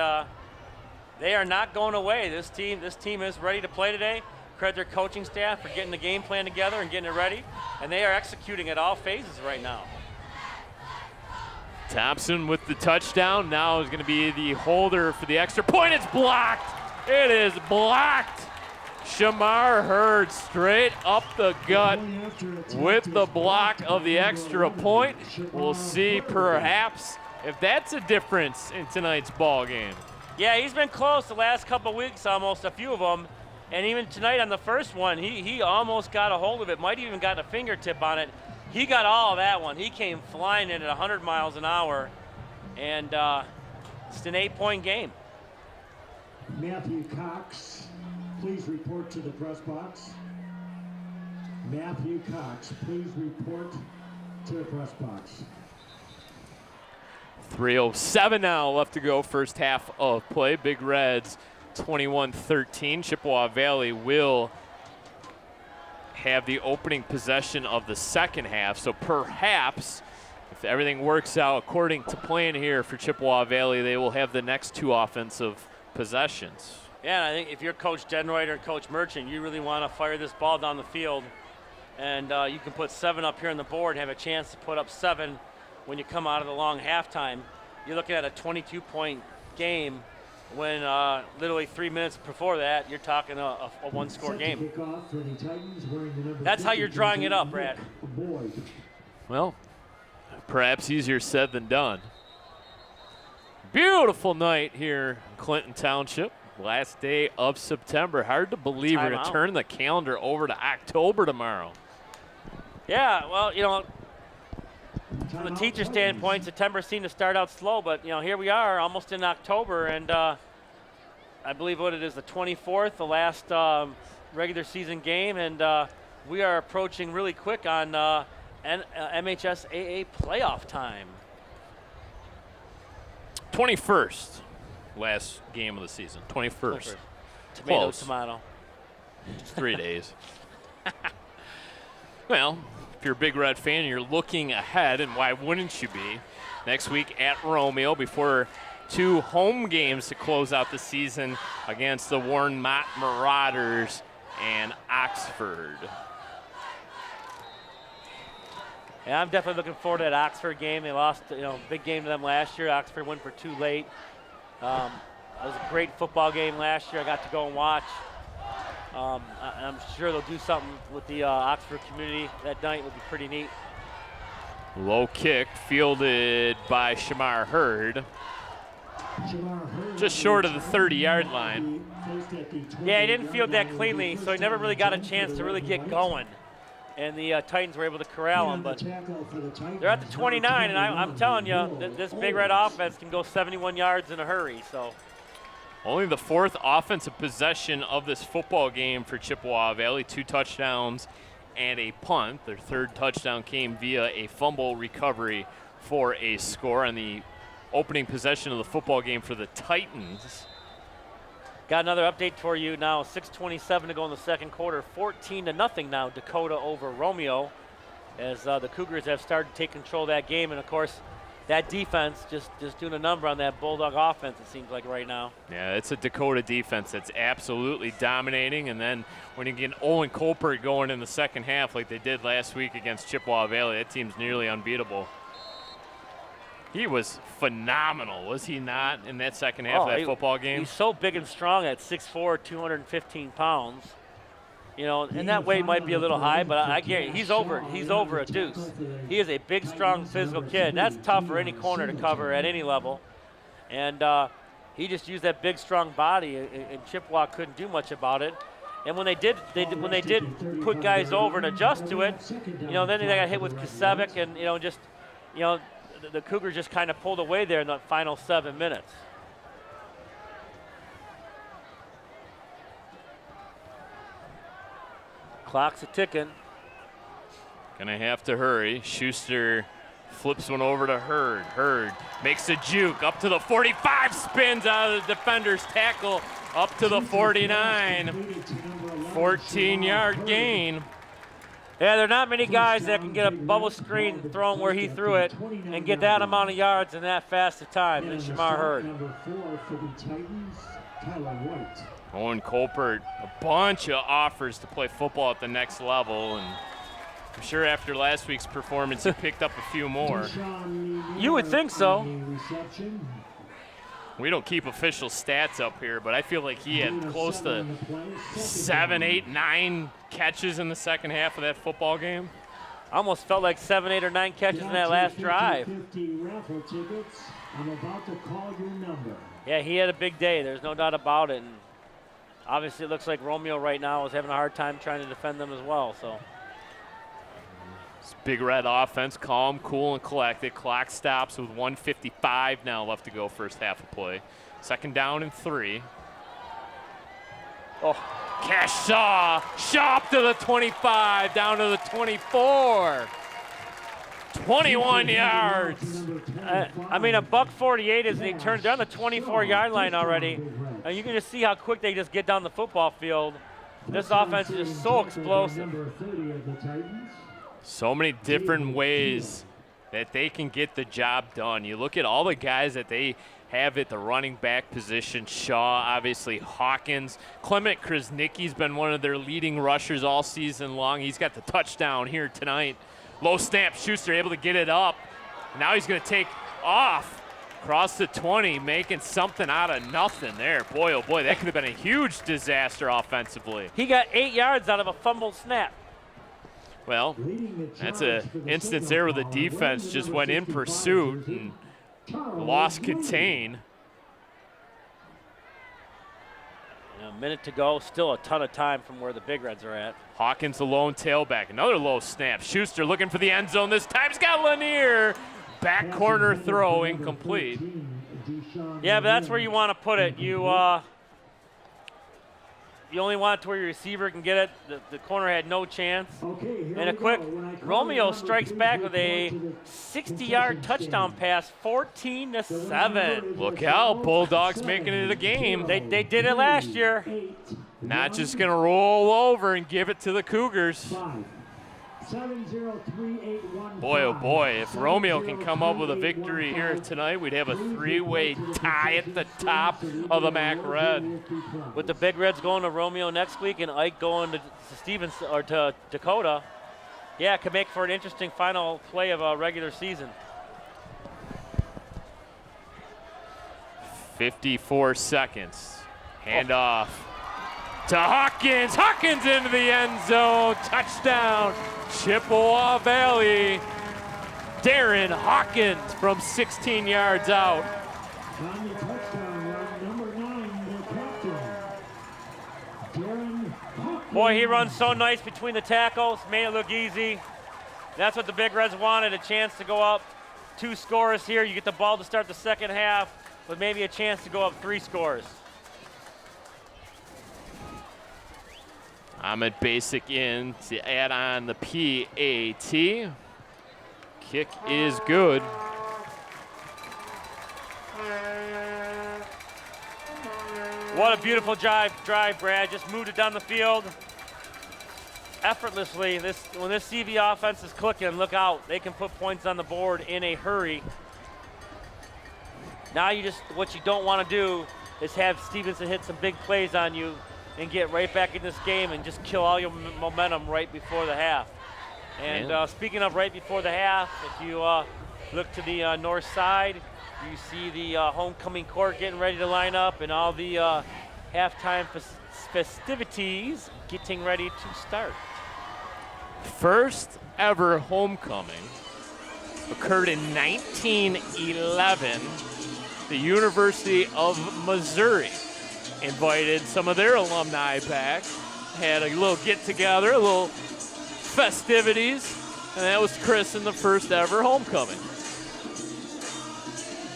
they are not going away. This team is ready to play today. Credit their coaching staff for getting the game plan together and getting it ready, and they are executing at all phases right now. Thompson with the touchdown. Now is going to be the holder for the extra point. It's blocked. It is blocked. Shamar Hurd straight up the gut with the block of the extra point. We'll see perhaps if that's a difference in tonight's ball game. Yeah, he's been close the last couple of weeks, almost a few of them. And even tonight on the first one, he almost got a hold of it, might even gotten a fingertip on it. He got all of that one. He came flying in at 100 miles an hour, and it's an 8-point game. Matthew Cox, please report to the press box. Matthew Cox, please report to the press box. 3:07 now left to go, first half of play. Big Reds 21-13. Chippewa Valley will have the opening possession of the second half. So perhaps if everything works out according to plan here for Chippewa Valley, they will have the next 2 offensive possessions. Yeah, and I think if you're Coach Denreuter and Coach Merchant, you really want to fire this ball down the field. And you can put 7 up here on the board and have a chance to put up 7 when you come out of the long halftime. You're looking at a 22-point game when literally 3 minutes before that, you're talking a 1-score game. That's how you're drawing it up, Brad. Well, perhaps easier said than done. Beautiful night here in Clinton Township. Last day of September. Hard to believe we're going to turn the calendar over to October tomorrow. Yeah, well, you know, from the teacher standpoint, September seemed to start out slow, but, you know, here we are almost in October, and I believe what it is, the 24th, the last regular season game, and we are approaching really quick on MHSAA playoff time. 21st, last game of the season. 21st. Tomato, Close. tomato. It's 3 days. Well, if you're a Big Red fan, you're looking ahead, and why wouldn't you be? Next week at Romeo before 2 home games to close out the season against the Warren Mott Marauders and Oxford. Yeah, I'm definitely looking forward to that Oxford game. They lost, you know, big game to them last year. Oxford went for 2 late. It was a great football game last year. I got to go and watch. I'm sure they'll do something with the Oxford community that night. It would be pretty neat. Low kick fielded by Shamar Hurd. Just short of the 30-yard line. Yeah, he didn't field that cleanly, so he never really got a chance to really get going. And the Titans were able to corral him, but they're at the 29, and I'm telling you, this Big Red offense can go 71 yards in a hurry. So only the 4th offensive possession of this football game for Chippewa Valley, 2 touchdowns and a punt. Their 3rd touchdown came via a fumble recovery for a score on the opening possession of the football game for the Titans. Got another update for you now. 6:27 to go in the second quarter. 14-0 now, Dakota over Romeo, as the Cougars have started to take control of that game. And of course, that defense just doing a number on that Bulldog offense, it seems like right now. Yeah, it's a Dakota defense that's absolutely dominating. And then when you get Owen Colpert going in the second half like they did last week against Chippewa Valley, that team's nearly unbeatable. He was phenomenal, was he not, in that second half of that football game? He's so big and strong at 6'4", 215 pounds. You know, and that weight might be a little high, but I guarantee he's over a deuce. He is a big, strong, physical kid. That's tough for any corner to cover at any level. And he just used that big, strong body, and Chippewa couldn't do much about it. And when they did put guys over and adjust to it, you know, then they got hit with Kasevic, and the Cougars just kind of pulled away there in the final 7 minutes. Clock's a-ticking. Gonna have to hurry. Schuster flips one over to Hurd. Hurd makes a juke up to the 45, spins out of the defender's tackle up to the 49. 14-yard gain. Yeah, there are not many guys that can get a bubble screen thrown where he threw it and get that amount of yards in that fast of time than Shamar Hurd. Number 4 for the Titans, Tyler White. Owen Colbert, a bunch of offers to play football at the next level, and I'm sure after last week's performance he picked up a few more. You would think so. We don't keep official stats up here, but I feel like he had close to 7, 8, 9 catches in the second half of that football game. Almost felt like 7, 8, or 9 catches in that last drive. 50 raffle tickets. I'm about to call your number. Yeah, he had a big day. There's no doubt about it. And obviously, it looks like Romeo right now is having a hard time trying to defend them as well. So. This Big Red offense, calm, cool, and collected. Clock stops with 1:55 now left to go first half of play. Second down and 3. Oh, Cash Shaw up to the 25, down to the 24. 21 yards. I mean, a $148 is he turned down the 24-yard line already. And you can just see how quick they just get down the football field. This offense is just so explosive. So many different ways that they can get the job done. You look at all the guys that they have at the running back position. Shaw, obviously Hawkins. Clement Krasnicki's been one of their leading rushers all season long. He's got the touchdown here tonight. Low snap, Schuster able to get it up. Now he's going to take off across the 20, making something out of nothing there. Boy, oh boy, that could have been a huge disaster offensively. He got 8 yards out of a fumbled snap. Well, that's an instance there where the defense just went in pursuit and lost contain. A minute to go, still a ton of time from where the Big Reds are at. Hawkins, the lone tailback, another low snap. Schuster looking for the end zone. This time he's got Lanier. Back corner throw, incomplete. Yeah, but that's where you want to put it. You only want it to where your receiver can get it. The corner had no chance. And a quick, Romeo strikes back with a 60-yard touchdown pass, 14-7. Look out, Bulldogs making it a game. They did it last year. Not just going to roll over and give it to the Cougars. Boy, oh boy, if Romeo can come up with a victory here tonight, we'd have a 3-way tie at the top of the MAC Red. With the Big Reds going to Romeo next week and Ike going to Stevenson or to Dakota, yeah, it could make for an interesting final play of a regular season. 54 seconds. Handoff to Hawkins. Hawkins into the end zone. Touchdown, Chippewa Valley. Darren Hawkins from 16 yards out. Boy, he runs so nice between the tackles, made it look easy. That's what the Big Reds wanted, a chance to go up 2 scores here. You get the ball to start the second half with maybe a chance to go up 3 scores. Ahmed Basic in to add on the PAT. Kick is good. What a beautiful drive, Brad. Just moved it down the field effortlessly. When this CV offense is clicking, look out. They can put points on the board in a hurry. Now what you don't want to do is have Stevenson hit some big plays on you and get right back in this game and just kill all your momentum right before the half. And speaking of right before the half, if you look to the north side, you see the homecoming court getting ready to line up and all the halftime festivities getting ready to start. First ever homecoming occurred in 1911. The University of Missouri invited some of their alumni back, had a little get-together, a little festivities, and that was Chris in the first ever homecoming.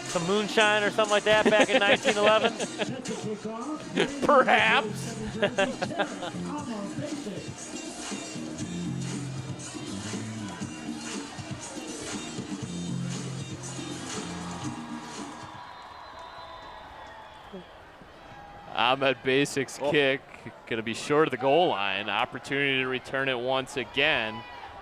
Some moonshine or something like that back in 1911? Perhaps. Ahmed Basic's kick going to be short of the goal line. Opportunity to return it once again.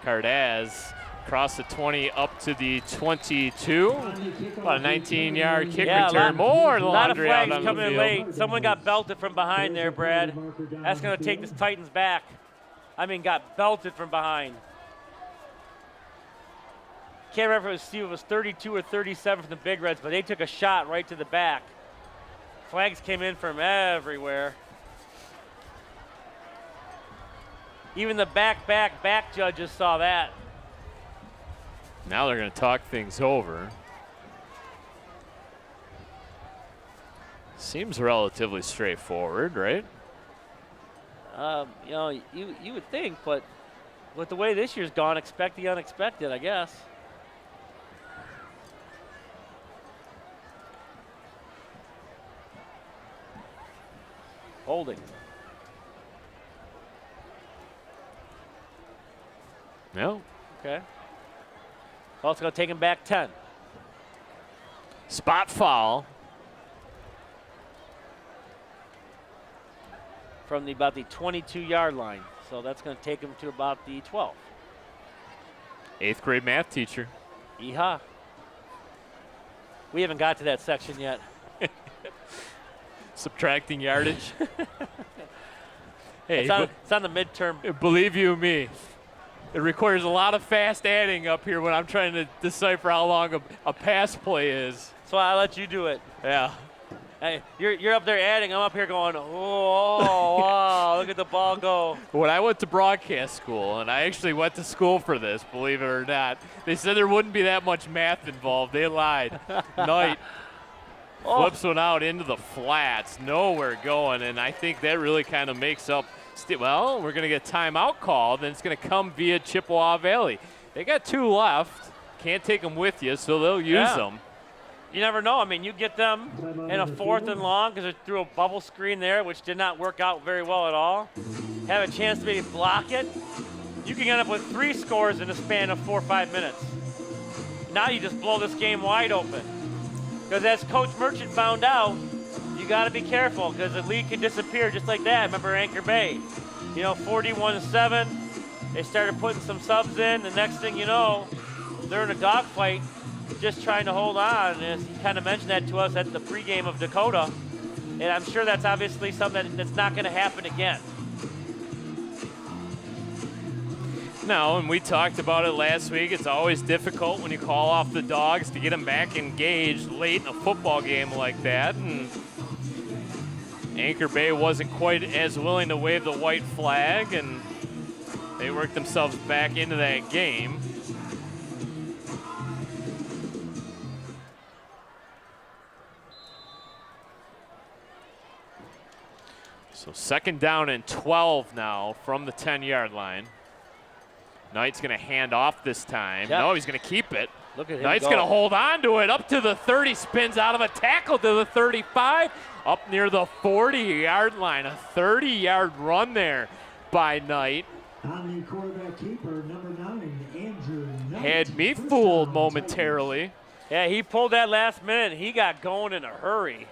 Cardaz across the 20 up to the 22. About a 19-yard kick return. More a lot of laundry flags out on coming the in field. late. Someone got belted from behind there, Brad. That's going to take the Titans back. I mean, got belted from behind. Can't remember if it was 32 or 37 from the Big Reds, but they took a shot right to the back. Flags came in from everywhere. Even the back judges saw that. Now they're going to talk things over. Seems relatively straightforward, right? You know, you would think, but with the way this year's gone, expect the unexpected, I guess. Holding. No. Okay. Well, it's going to take him back 10. Spot foul. From about the 22-yard line. So that's going to take him to about the 12. 8th grade math teacher. Yeehaw. We haven't got to that section yet. Subtracting yardage. Hey, it's on the midterm. Believe you me, it requires a lot of fast adding up here when I'm trying to decipher how long a pass play is. So I'll let you do it. Yeah. Hey, you're up there adding. I'm up here going, oh, wow, look at the ball go. When I went to broadcast school, and I actually went to school for this, believe it or not, they said there wouldn't be that much math involved. They lied. Knight flips one out into the flats, nowhere going, and I think that really kind of makes up. Well, we're going to get timeout called, and it's going to come via Chippewa Valley. They got 2 left. Can't take them with you, so they'll use them. You never know. I mean, you get them in a 4th and long because they threw a bubble screen there, which did not work out very well at all. Have a chance to maybe block it. You can end up with 3 scores in a span of 4 or 5 minutes. Now you just blow this game wide open. Because as Coach Merchant found out, you got to be careful because the lead can disappear just like that. Remember Anchor Bay, 41-7. They started putting some subs in. The next thing you know, they're in a dogfight, just trying to hold on. And he kind of mentioned that to us at the pregame of Dakota, and I'm sure that's obviously something that's not going to happen again. No, and we talked about it last week. It's always difficult when you call off the dogs to get them back engaged late in a football game like that. And Anchor Bay wasn't quite as willing to wave the white flag, and they worked themselves back into that game. So 2nd down and 12 now from the 10-yard line. Knight's going to hand off this time. Yep. No, he's going to keep it. Look at him Knight's go. going to hold on to it up to the 30, spins out of a tackle to the 35, up near the 40-yard line. A 30-yard run there by Knight. On the quarterback keeper, number 9, Andrew Knight. Had me fooled momentarily. Yeah, he pulled that last minute. He got going in a hurry.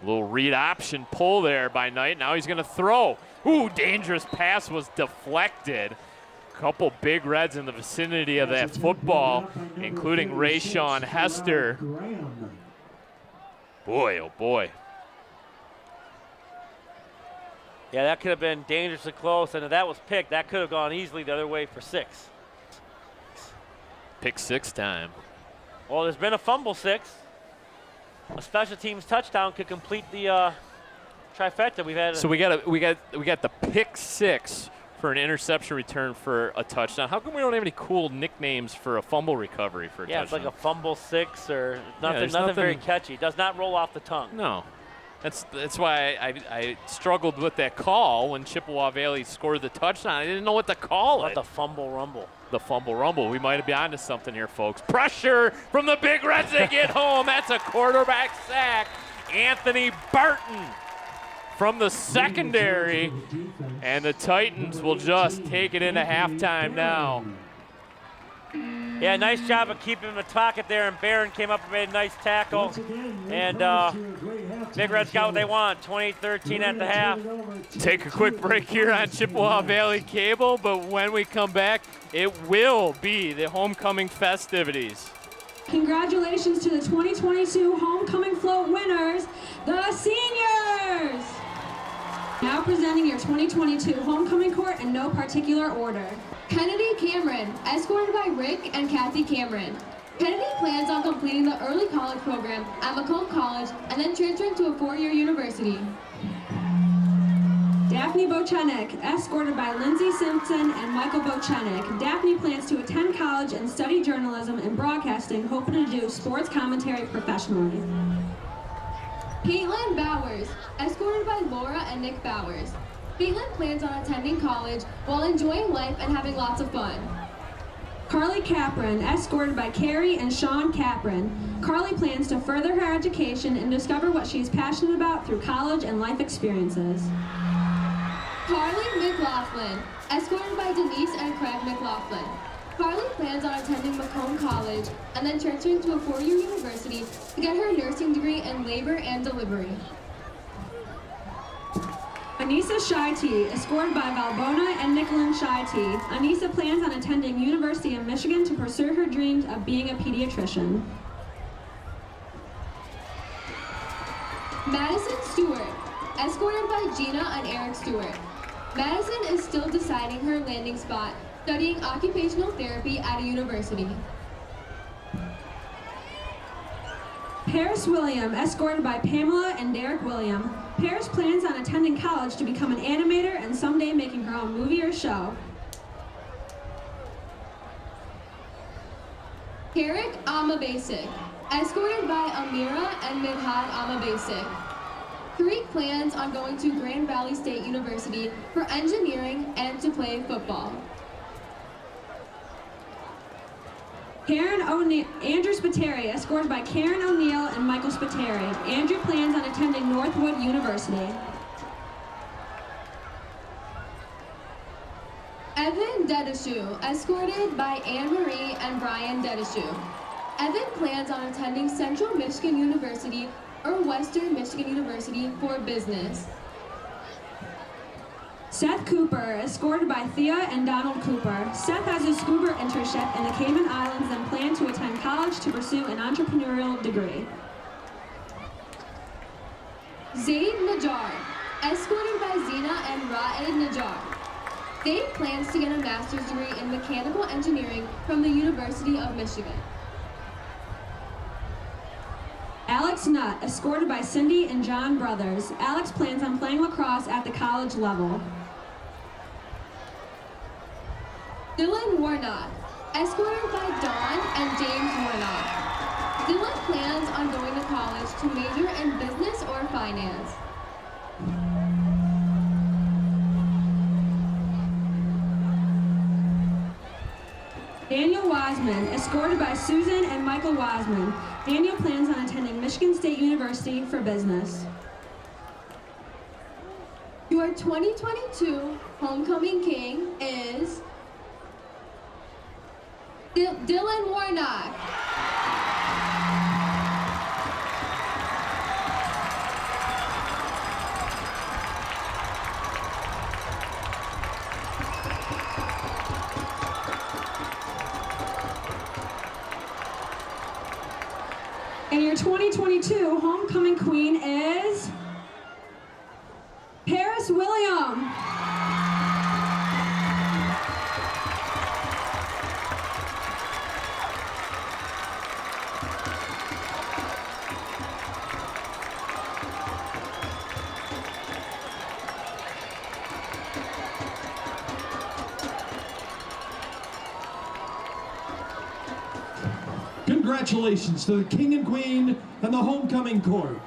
Little read option pull there by Knight. Now he's going to throw. Ooh, dangerous pass was deflected. Couple big Reds in the vicinity of that football, including Rayshawn Hester. Boy, oh boy. Yeah, that could have been dangerously close, and if that was picked, that could have gone easily the other way for 6. Pick 6 time. Well, there's been a fumble 6. A special teams touchdown could complete the trifecta. We've had. So we got the pick 6 for an interception return for a touchdown. How come we don't have any cool nicknames for a fumble recovery for a touchdown? Yeah, it's like a fumble 6 or nothing nothing very catchy. It does not roll off the tongue. No. That's why I struggled with that call when Chippewa Valley scored the touchdown. I didn't know what to call it. The fumble rumble. The fumble rumble. We might be onto something here, folks. Pressure from the Big Reds to get home. That's a quarterback sack. Anthony Barton from the secondary. And the Titans will just take it into halftime now. Yeah, nice job of keeping him in the pocket there, and Barron came up and made a nice tackle. Once again, And Big Big Reds got what they want, 28-13 at the half. Take a quick break here on Chippewa Valley Cable, but when we come back, it will be the homecoming festivities. Congratulations to the 2022 homecoming float winners, the seniors! Now presenting your 2022 homecoming court in no particular order. Kennedy Cameron, escorted by Rick and Kathy Cameron. Kennedy plans on completing the early college program at Macomb College and then transferring to a four-year university. Daphne Bochenek, escorted by Lindsay Simpson and Michael Bochenek. Daphne plans to attend college and study journalism and broadcasting, hoping to do sports commentary professionally. Caitlin Bowers, escorted by Laura and Nick Bowers. Caitlin plans on attending college while enjoying life and having lots of fun. Carly Capron, escorted by Carrie and Sean Capron. Carly plans to further her education and discover what she's passionate about through college and life experiences. Carly McLaughlin, escorted by Denise and Craig McLaughlin. Carly plans on attending Macomb College and then transferring to a four-year university to get her nursing degree in labor and delivery. Anissa Shaiti, escorted by Valbona and Nicolin Shaiti. Anissa plans on attending University of Michigan to pursue her dreams of being a pediatrician. Madison Stewart, escorted by Gina and Eric Stewart. Madison is still deciding her landing spot, studying occupational therapy at a university. Paris William, escorted by Pamela and Derek William. Paris plans on attending college to become an animator and someday making her own movie or show. Carrick Amabasic, escorted by Amira and Midhad Amabasic. Carrick plans on going to Grand Valley State University for engineering and to play football. Andrew Spiteri, escorted by Karen O'Neill and Michael Spiteri. Andrew plans on attending Northwood University. Evan Dedeshu, escorted by Anne-Marie and Brian Dedeshu. Evan plans on attending Central Michigan University or Western Michigan University for business. Seth Cooper, escorted by Thea and Donald Cooper. Seth has a scuba internship in the Cayman Islands and plans to attend college to pursue an entrepreneurial degree. Zaid Najjar, escorted by Zina and Ra'ed Najjar. Zaid plans to get a master's degree in mechanical engineering from the University of Michigan. Alex Nutt, escorted by Cindy and John Brothers. Alex plans on playing lacrosse at the college level. Dylan Warnock, escorted by Dawn and James Warnock. Dylan plans on going to college to major in business or finance. Daniel Wiseman, escorted by Susan and Michael Wiseman. Daniel plans on attending Michigan State University for business. Your 2022 homecoming king is Dylan Warnock. And your 2022 homecoming queen is Paris William. Congratulations to the King and Queen and the homecoming court.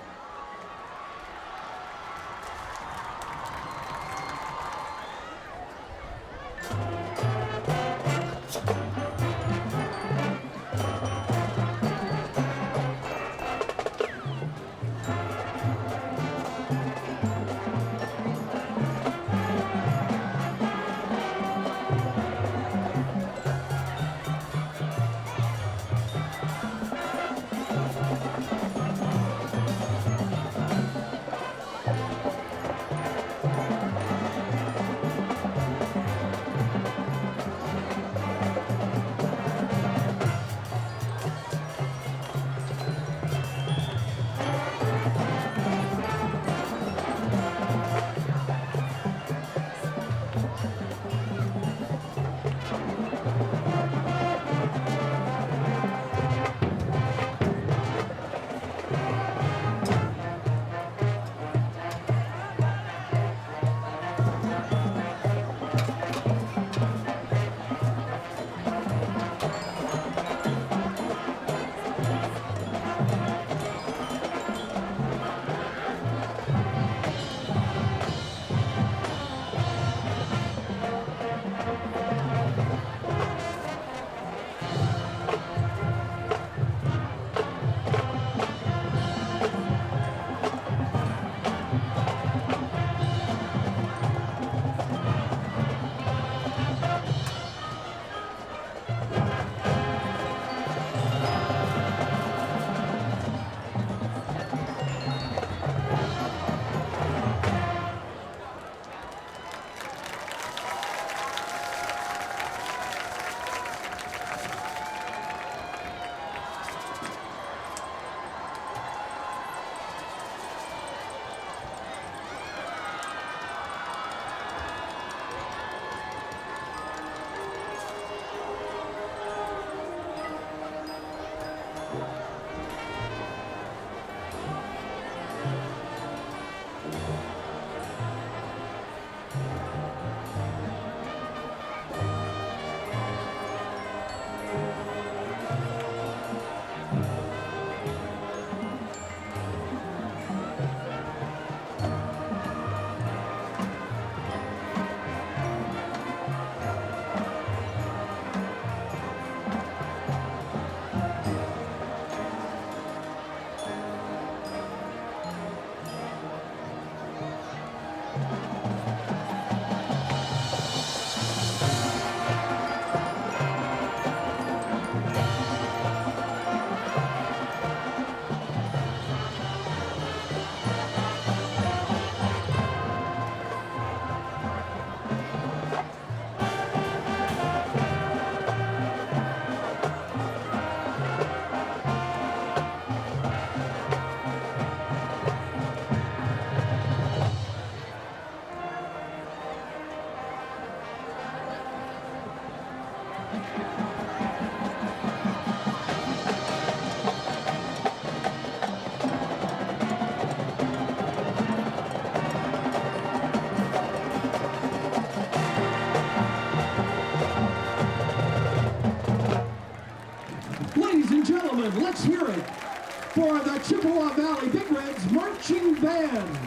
Chippewa Valley Big Reds Marching Band.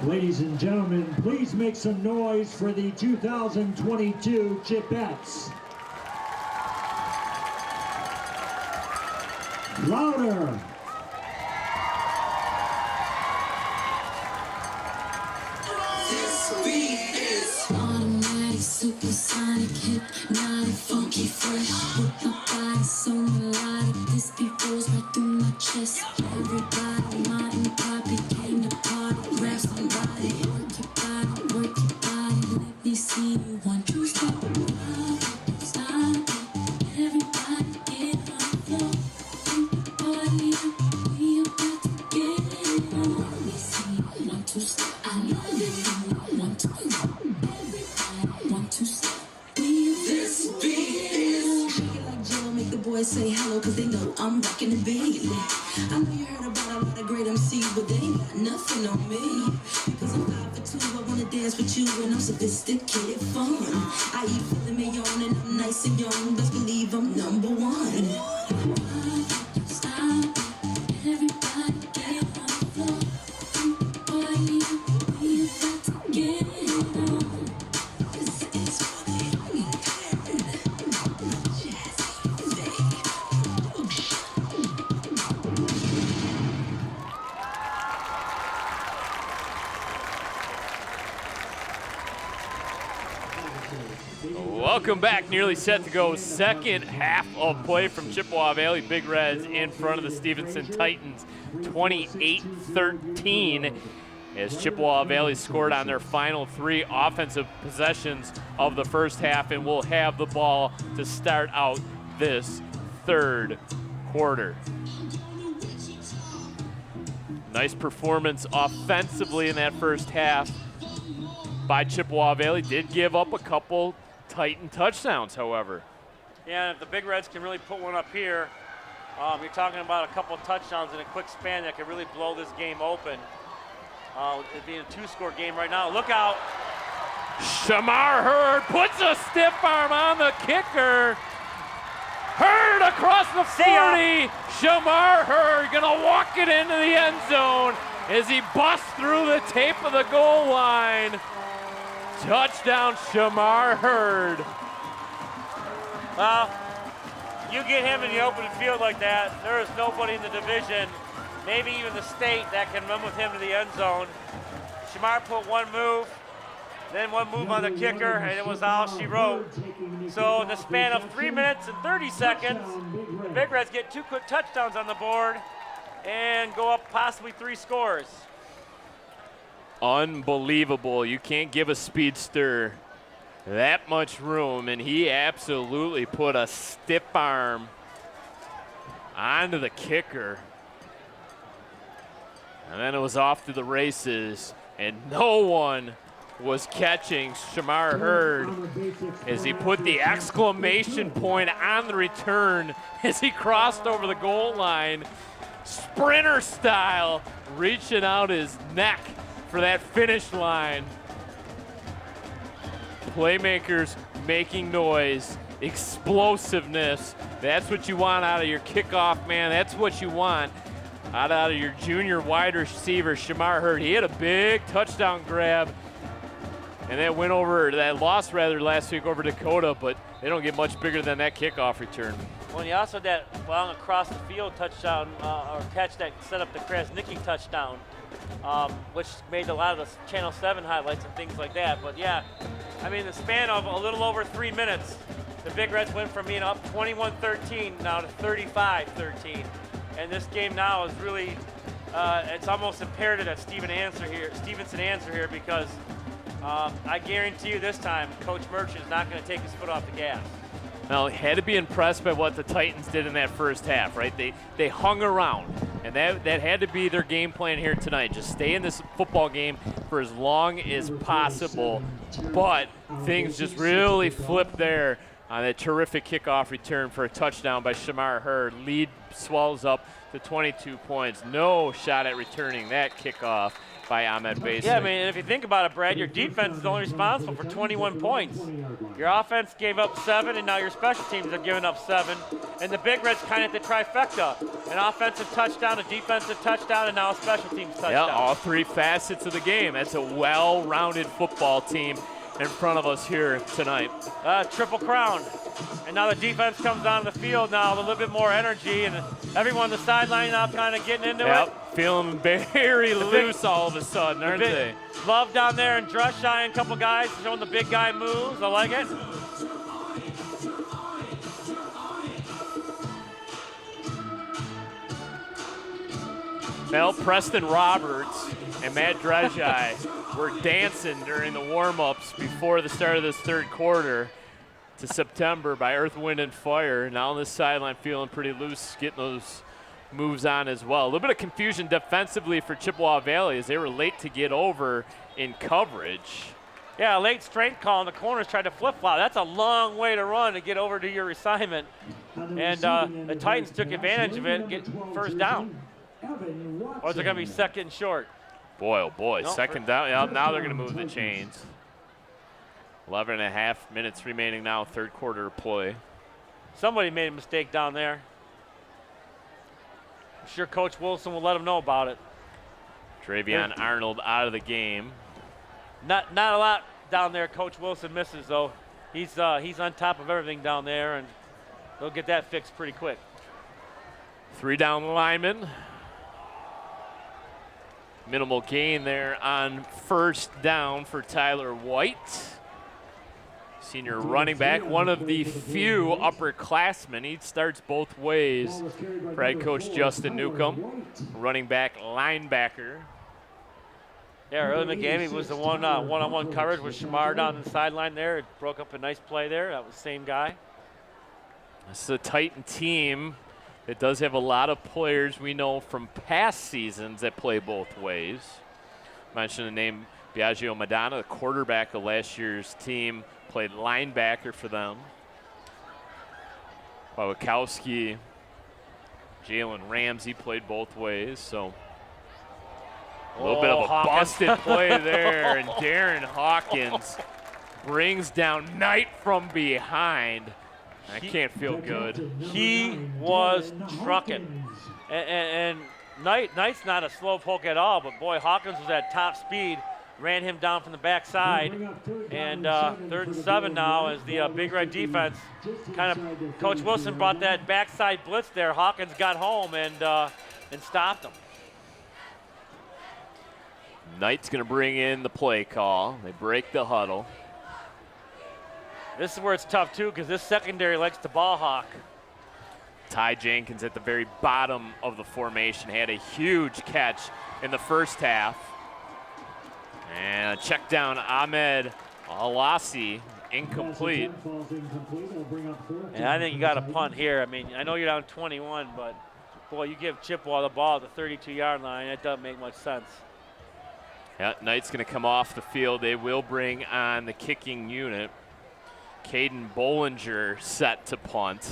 Ladies and gentlemen, please make some noise for the 2022 Chipettes. Louder. This beat is automatic, supersonic, hypnotic, funky, fresh. With my body so melodic, this beat rolls right through my chest. Everybody, Martin, Poppy came to party. Grab somebody, work your body, let me see you 1, 2, step. Stop it, everybody get on the floor. Party up, we about to get it on. Let me see you 1, 2, step. I love it. 1, 2, everybody, 1, 2, step. This beat is shake it like Jello, make the boys say hello, cause they know I'm rocking the beat. I know you heard about a lot of great MCs, but they ain't got nothing on me. Because I'm 5 for 2, I wanna dance with you, and I'm sophisticated fun. I eat filet mignon, and I'm nice and young, best believe I'm number 1. Stop it, everybody get on the floor. Party up, we about to get it on. This is for the impaired, jazzy baby. Welcome back. Nearly set to go. Second half of play from Chippewa Valley Big Reds in front of the Stevenson Titans, 28-13, as Chippewa Valley scored on their final 3 offensive possessions of the first half, and will have the ball to start out this third quarter. Nice performance offensively in that first half by Chippewa Valley. Did give up a couple Titan touchdowns, however. Yeah, if the Big Reds can really put one up here, you're talking about a couple of touchdowns in a quick span that could really blow this game open. It being a 2-score game right now. Look out. Shamar Hurd puts a stiff arm on the kicker. Hurd across the 40. Shamar Hurd gonna walk it into the end zone as he busts through the tape of the goal line. Touchdown, Shamar Hurd. Well, you get him in the open field like that, there is nobody in the division, maybe even the state, that can run with him to the end zone. Shamar put one move, then one move on the kicker, and it was all she wrote. So in the span of 3 minutes and 30 seconds, the Big Reds get 2 quick touchdowns on the board and go up possibly 3 scores. Unbelievable. You can't give a speedster that much room, and he absolutely put a stiff arm onto the kicker. And then it was off to the races, and no one was catching Shamar Hurd as he put the exclamation point on the return as he crossed over the goal line, sprinter style, reaching out his neck for that finish line. Playmakers making noise, explosiveness. That's what you want out of your kickoff, man. That's what you want out of your junior wide receiver, Shamar Hurd. He had a big touchdown grab, and that lost last week over Dakota, but they don't get much bigger than that kickoff return. Well, you also had that long across the field touchdown or catch that set up the Krasnicki touchdown, which made a lot of the Channel 7 highlights and things like that. But yeah, I mean, the span of a little over 3 minutes, the Big Reds went from being up 21-13 now to 35-13. And this game now is really, it's almost imperative that Stevenson answer here, because I guarantee you this time, Coach Merchant is not going to take his foot off the gas. Now, had to be impressed by what the Titans did in that first half, right? They hung around, and that had to be their game plan here tonight. Just stay in this football game for as long as possible. But things just really flipped there on that terrific kickoff return for a touchdown by Shamar Hurd. Lead swells up to 22 points. No shot at returning that kickoff by Ahmed Basic. Yeah, I mean, if you think about it, Brad, your defense is only responsible for 21 points. Your offense gave up 7, and now your special teams have given up 7. And the Big Red's kind of the trifecta. An offensive touchdown, a defensive touchdown, and now a special teams touchdown. Yeah, all 3 facets of the game. That's a well-rounded football team in front of us here tonight. Triple crown. And now the defense comes on the field now with a little bit more energy, and everyone on the sideline now kind of getting into it. Feeling very loose all of a sudden, aren't they? Love down there and dress shying, a couple guys showing the big guy moves. I like it. Well, Preston Roberts and Matt Drejai were dancing during the warm-ups before the start of this third quarter to September by Earth, Wind, and Fire. Now on this sideline feeling pretty loose, getting those moves on as well. A little bit of confusion defensively for Chippewa Valley as they were late to get over in coverage. Yeah, late strength call in the corners, tried to flip-flop. That's a long way to run to get over to your assignment. And the Titans took advantage of it and get first down. Or is it going to be second and short? Boy, oh boy, Nope. second down. Yeah, now they're going to move the chains. 11 and a half minutes remaining now, third quarter play. Somebody made a mistake down there. I'm sure Coach Wilson will let them know about it. Travion Arnold out of the game. Not a lot down there Coach Wilson misses, though. He's on top of everything down there, and they'll get that fixed pretty quick. 3 down linemen. Minimal gain there on first down for Tyler White. Senior running back, one of the few upperclassmen. He starts both ways for head coach Justin Newcomb. Running back, linebacker. Yeah, early McGamey was the one-on-one coverage with Shamar down the sideline there. It broke up a nice play there. That was the same guy. This is a Titan team that does have a lot of players we know from past seasons that play both ways. Mentioned the name Biagio Madonna, the quarterback of last year's team, played linebacker for them. Wawakowski, Jalen Ramsey played both ways, so a little bit of a busted play there, and Darren Hawkins brings down Knight from behind. I can't feel good. He was trucking. And Knight's not a slow poke at all, but boy, Hawkins was at top speed, ran him down from the backside. And 3rd and 7 now as the Big Red defense kind of, Coach Wilson brought that backside blitz there. Hawkins got home and stopped him. Knight's going to bring in the play call. They break the huddle. This is where it's tough, too, because this secondary likes to ball hawk. Ty Jenkins at the very bottom of the formation had a huge catch in the first half. And a check down, Ahmed Alasi, incomplete. And I think you got a punt here. I mean, I know you're down 21, but, boy, you give Chippewa the ball at the 32-yard line. That doesn't make much sense. Yeah, Knight's going to come off the field. They will bring on the kicking unit. Caden Bollinger set to punt.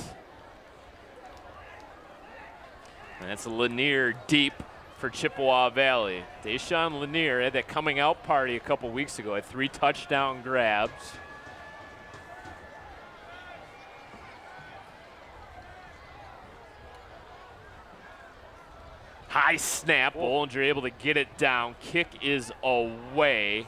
And that's Lanier deep for Chippewa Valley. Deshaun Lanier had that coming out party a couple weeks ago, had 3 touchdown grabs. High snap, Bollinger able to get it down. Kick is away.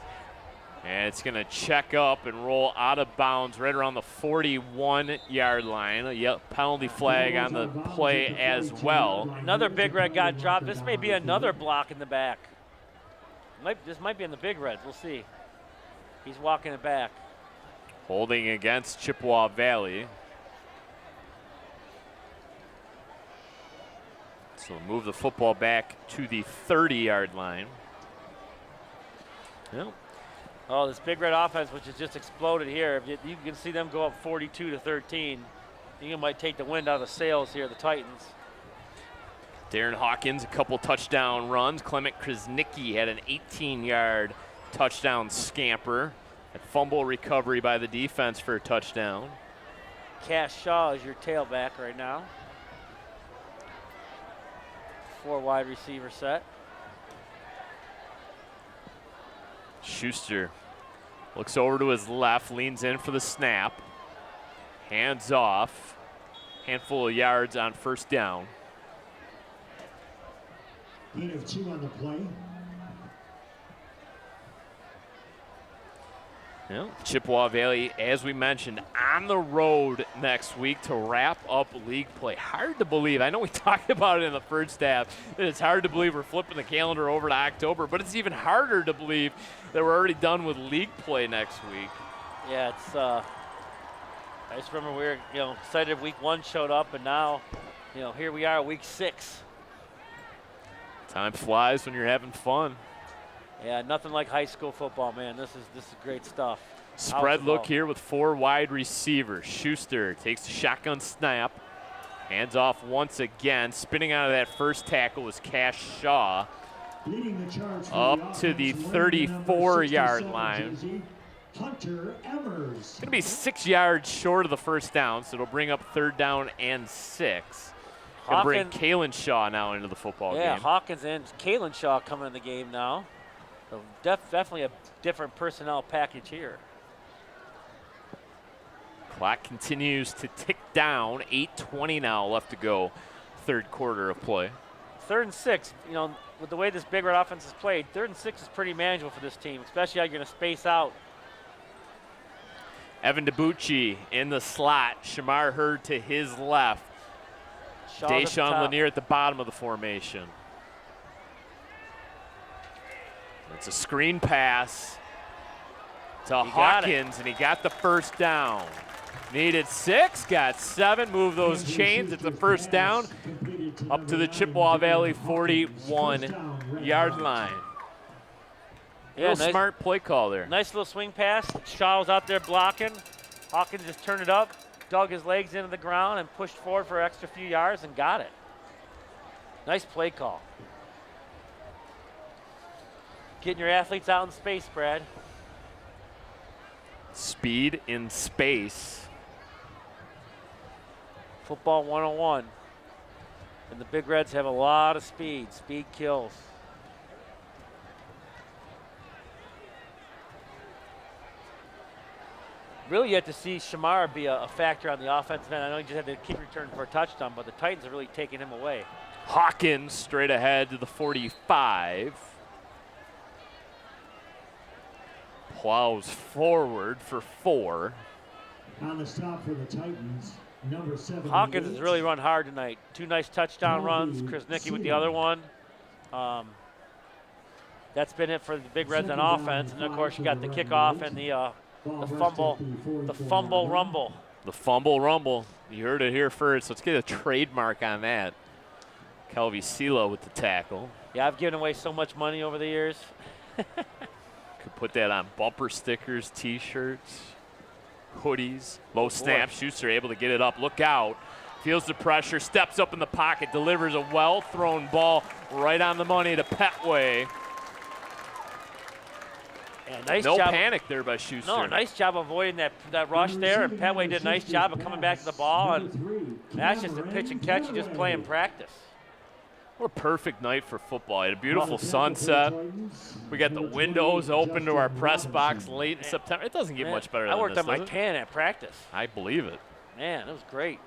And it's going to check up and roll out of bounds right around the 41-yard line. A penalty flag on the play as well. Another Big Red got dropped. This may be another block in the back. This might be in the Big Reds. We'll see. He's walking it back. Holding against Chippewa Valley. So move the football back to the 30-yard line. Yep. Oh, this Big Red offense, which has just exploded here. You can see them go up 42-13. You might take the wind out of the sails here, the Titans. Darren Hawkins, a couple touchdown runs. Clement Krasnicki had an 18-yard touchdown scamper. A fumble recovery by the defense for a touchdown. Cash Shaw is your tailback right now. 4 wide receiver set. Schuster looks over to his left, leans in for the snap. Hands off. Handful of yards on first down. Gain of 2 on the play. Yeah. Chippewa Valley, as we mentioned, on the road next week to wrap up league play. Hard to believe. I know we talked about it in the first half. It's hard to believe we're flipping the calendar over to October, but it's even harder to believe that we're already done with league play next week. Yeah, it's. I just remember we were, excited week 1 showed up, and now, here we are, week 6. Time flies when you're having fun. Yeah, nothing like high school football, man. This is great stuff. Spread look here with 4 wide receivers. Schuster takes the shotgun snap. Hands off once again. Spinning out of that first tackle was Cash Shaw. Leading the charge Up to the 34-yard line. Hunter Emmers. Going to be 6 yards short of the first down, so it'll bring up 3rd down and 6. Going to bring Kalen Shaw now into the football game. Yeah, Hawkins and Kalen Shaw coming in the game now. So definitely a different personnel package here. Clock continues to tick down. 8:20 now left to go. 3rd quarter of play. 3rd and 6. With the way this Big Red offense is played, 3rd and 6 is pretty manageable for this team, especially how you're going to space out. Evan DeBucci in the slot. Shamar Hurd to his left. Deshaun Lanier at the bottom of the formation. It's a screen pass to Hawkins, and he got the first down. Needed 6, got 7. Move those chains. It's the first down up to the Chippewa Valley 41-yard line. Yeah, smart play call there. Nice little swing pass. Shaw was out there blocking. Hawkins just turned it up, dug his legs into the ground, and pushed forward for an extra few yards and got it. Nice play call. Getting your athletes out in space, Brad. Speed in space. Football 101. And the Big Reds have a lot of speed. Speed kills. Really yet to see Shamar be a factor on the offensive end. I know he just had the kick return for a touchdown, but the Titans are really taking him away. Hawkins straight ahead to the 45. Plows forward for 4. On the stop for the Titans, number 7. Hawkins has really run hard tonight. 2 nice touchdown runs. Chris Nicky with the other one. That's been it for the Big Reds on offense. And, of course, you got the kickoff and the fumble rumble. The fumble rumble. You heard it here first. Let's get a trademark on that. Kelvy Silo with the tackle. Yeah, I've given away so much money over the years. Could put that on bumper stickers, T-shirts, hoodies. Low snap. Schuster able to get it up. Look out. Feels the pressure. Steps up in the pocket. Delivers a well-thrown ball right on the money to Petway. Yeah, nice no job. Panic there by Schuster. No, nice job avoiding that rush there. And Petway did a nice job of coming back to the ball. And that's just a pitch and catch you just play in practice. What a perfect night for football. I had a beautiful sunset. We got the windows open to our press box late in September. It doesn't get much better than this, I worked on my does it? tan at practice. I believe it. Man, it was great.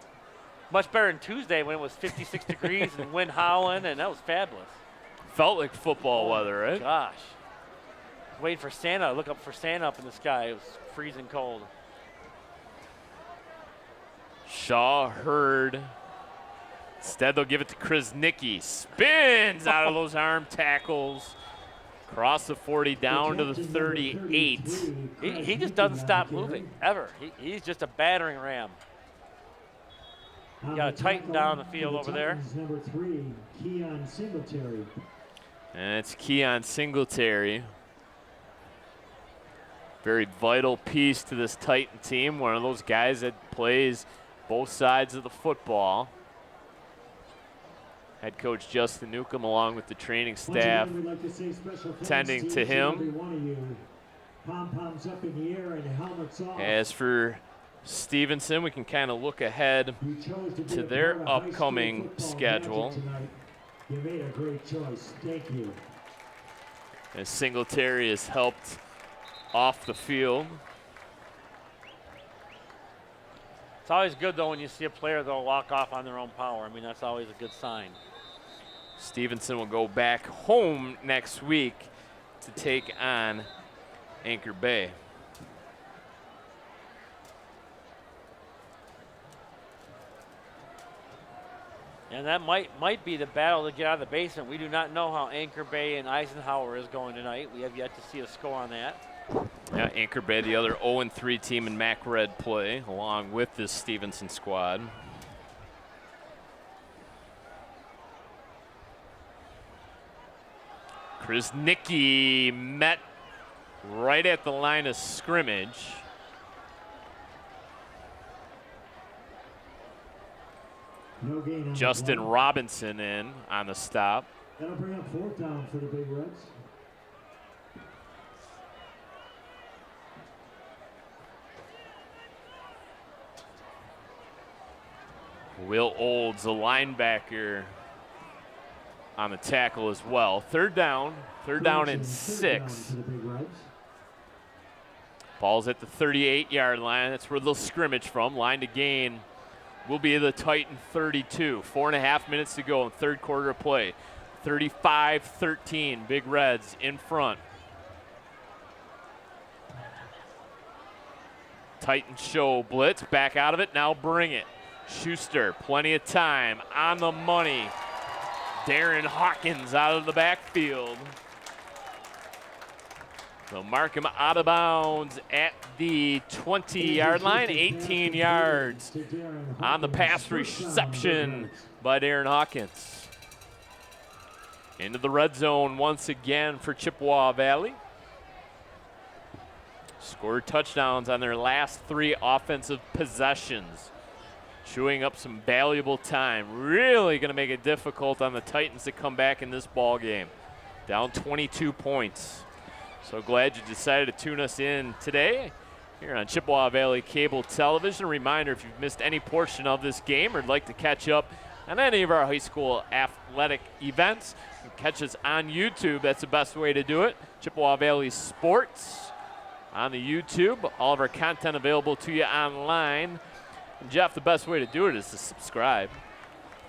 Much better than Tuesday when it was 56 degrees and wind howling, and that was fabulous. Felt like football weather, right? Gosh. Waiting for Santa. Look up for Santa up in the sky. It was freezing cold. Shaw Hurd. Instead, they'll give it to Chris Nicky. Spins out of those arm tackles. Across the 40 down to the 38. He just doesn't stop moving, ever. He's just a battering ram. You got to tighten down the field over there. Number 3, Keon Singletary. And it's Keon Singletary. Very vital piece to this Titan team. One of those guys that plays both sides of the football. Head coach Justin Newcomb, along with the training staff, tending to him. As for Stevenson, we can kind of look ahead to their upcoming schedule. You made a great choice. Thank you. As Singletary has helped off the field. It's always good, though, when you see a player, though, walk off on their own power. I mean, that's always a good sign. Stevenson will go back home next week to take on Anchor Bay. And that might be the battle to get out of the basement. We do not know how Anchor Bay and Eisenhower is going tonight. We have yet to see a score on that. Yeah, Anchor Bay, the other 0-3 team in MAC Red play, along with this Stevenson squad. Krasnicki met right at the line of scrimmage. No gain on Justin the ball. Robinson in on the stop. That'll bring up 4th down for the Big Reds. Will Olds, a linebacker, on the tackle as well. Third down and 6. Ball's at the 38-yard line. That's where they'll scrimmage from. Line to gain will be the Titan 32. 4.5 minutes to go in third quarter of play. 35-13, Big Reds in front. Titans show blitz, back out of it, now bring it. Schuster, plenty of time, on the money. Darren Hawkins out of the backfield. They'll mark him out of bounds at the 20-yard line, 18 yards on the pass reception by Darren Hawkins. Into the red zone once again for Chippewa Valley. Scored touchdowns on their last 3 offensive possessions. Chewing up some valuable time. Really going to make it difficult on the Titans to come back in this ball game. Down 22 points. So glad you decided to tune us in today here on Chippewa Valley Cable Television. A reminder, if you've missed any portion of this game or would like to catch up on any of our high school athletic events, you can catch us on YouTube. That's the best way to do it. Chippewa Valley Sports on the YouTube. All of our content available to you online. And Jeff, the best way to do it is to subscribe.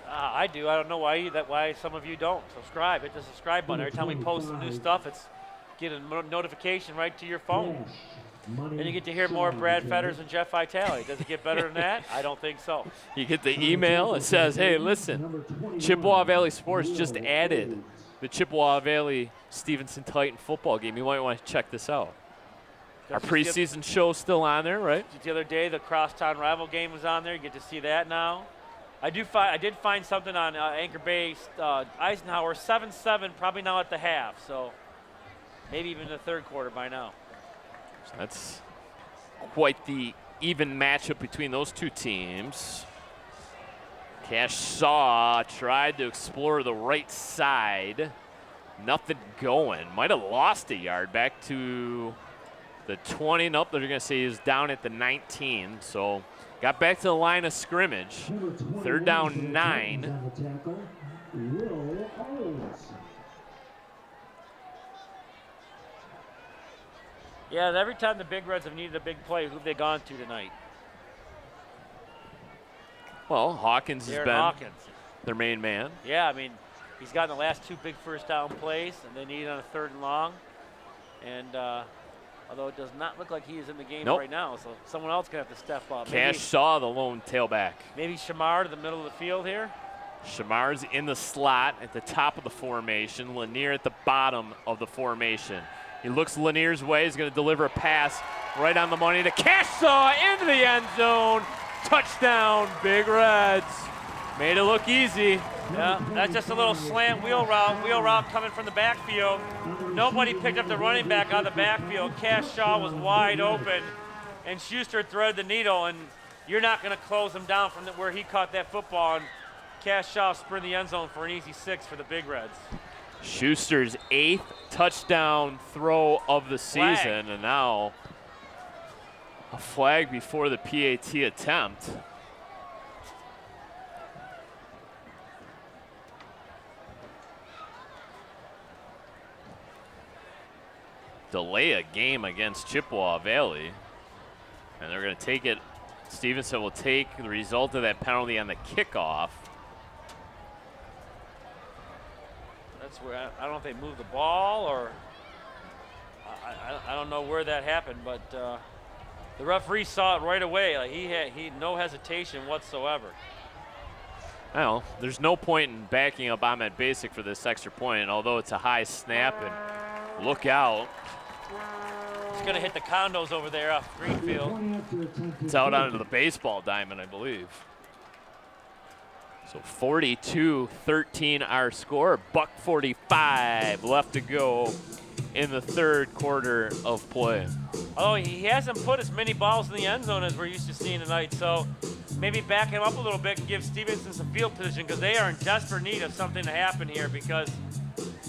I do. I don't know why some of you don't. Subscribe. Hit the subscribe button. Every time we post some new stuff, it's get a notification right to your phone. And you get to hear more Brad Fetters and Jeff Vitale. Does it get better than that? I don't think so. You get the email. It says, hey, listen, Chippewa Valley Sports just added the Chippewa Valley Stevenson Titan football game. You might want to check this out. Our preseason show's still on there, right? The other day, the crosstown rival game was on there. You get to see that now. I did find something on Anchor Bay Eisenhower, 7-7, probably now at the half. So maybe even the third quarter by now. So that's quite the even matchup between those two teams. Cash Shaw tried to explore the right side. Nothing going. Might have lost a yard back to the 20. Nope, they're going to say he's down at the 19. So got back to the line of scrimmage. Third down 9. Yeah, every time the Big Reds have needed a big play, who have they gone to tonight? Well, Hawkins has been their main man. Yeah, I mean, he's gotten the last 2 big first down plays, and they need it on a 3rd and long. And although it does not look like he is in the game right now, so someone else going to have to step up. Cash Shaw, the lone tailback. Maybe Shamar to the middle of the field here. Shamar's in the slot at the top of the formation. Lanier at the bottom of the formation. He looks Lanier's way. He's going to deliver a pass right on the money to Cash Shaw into the end zone. Touchdown, Big Reds. Made it look easy. Yeah, that's just a little slant wheel route coming from the backfield. Nobody picked up the running back out of the backfield. Cash Shaw was wide open, and Schuster threaded the needle, and you're not going to close him down from where he caught that football, and Cash Shaw sprinted the end zone for an easy 6 for the Big Reds. Schuster's 8th touchdown throw of the season, and now a flag before the PAT attempt. delay a game against Chippewa Valley. And they're going to take it. Stevenson will take the result of that penalty on the kickoff. That's where I don't know if they moved the ball or I don't know where that happened, but the referee saw it right away. Like he had no hesitation whatsoever. Well, there's no point in backing up Ahmed Basic for this extra point, and although it's a high snap, and look out. It's going to hit the condos over there off Greenfield. It's out onto the baseball diamond, I believe. So 42-13 our score. $1:45 left to go in the third quarter of play. Oh, he hasn't put as many balls in the end zone as we're used to seeing tonight, so maybe back him up a little bit and give Stevenson some field position because they are in desperate need of something to happen here because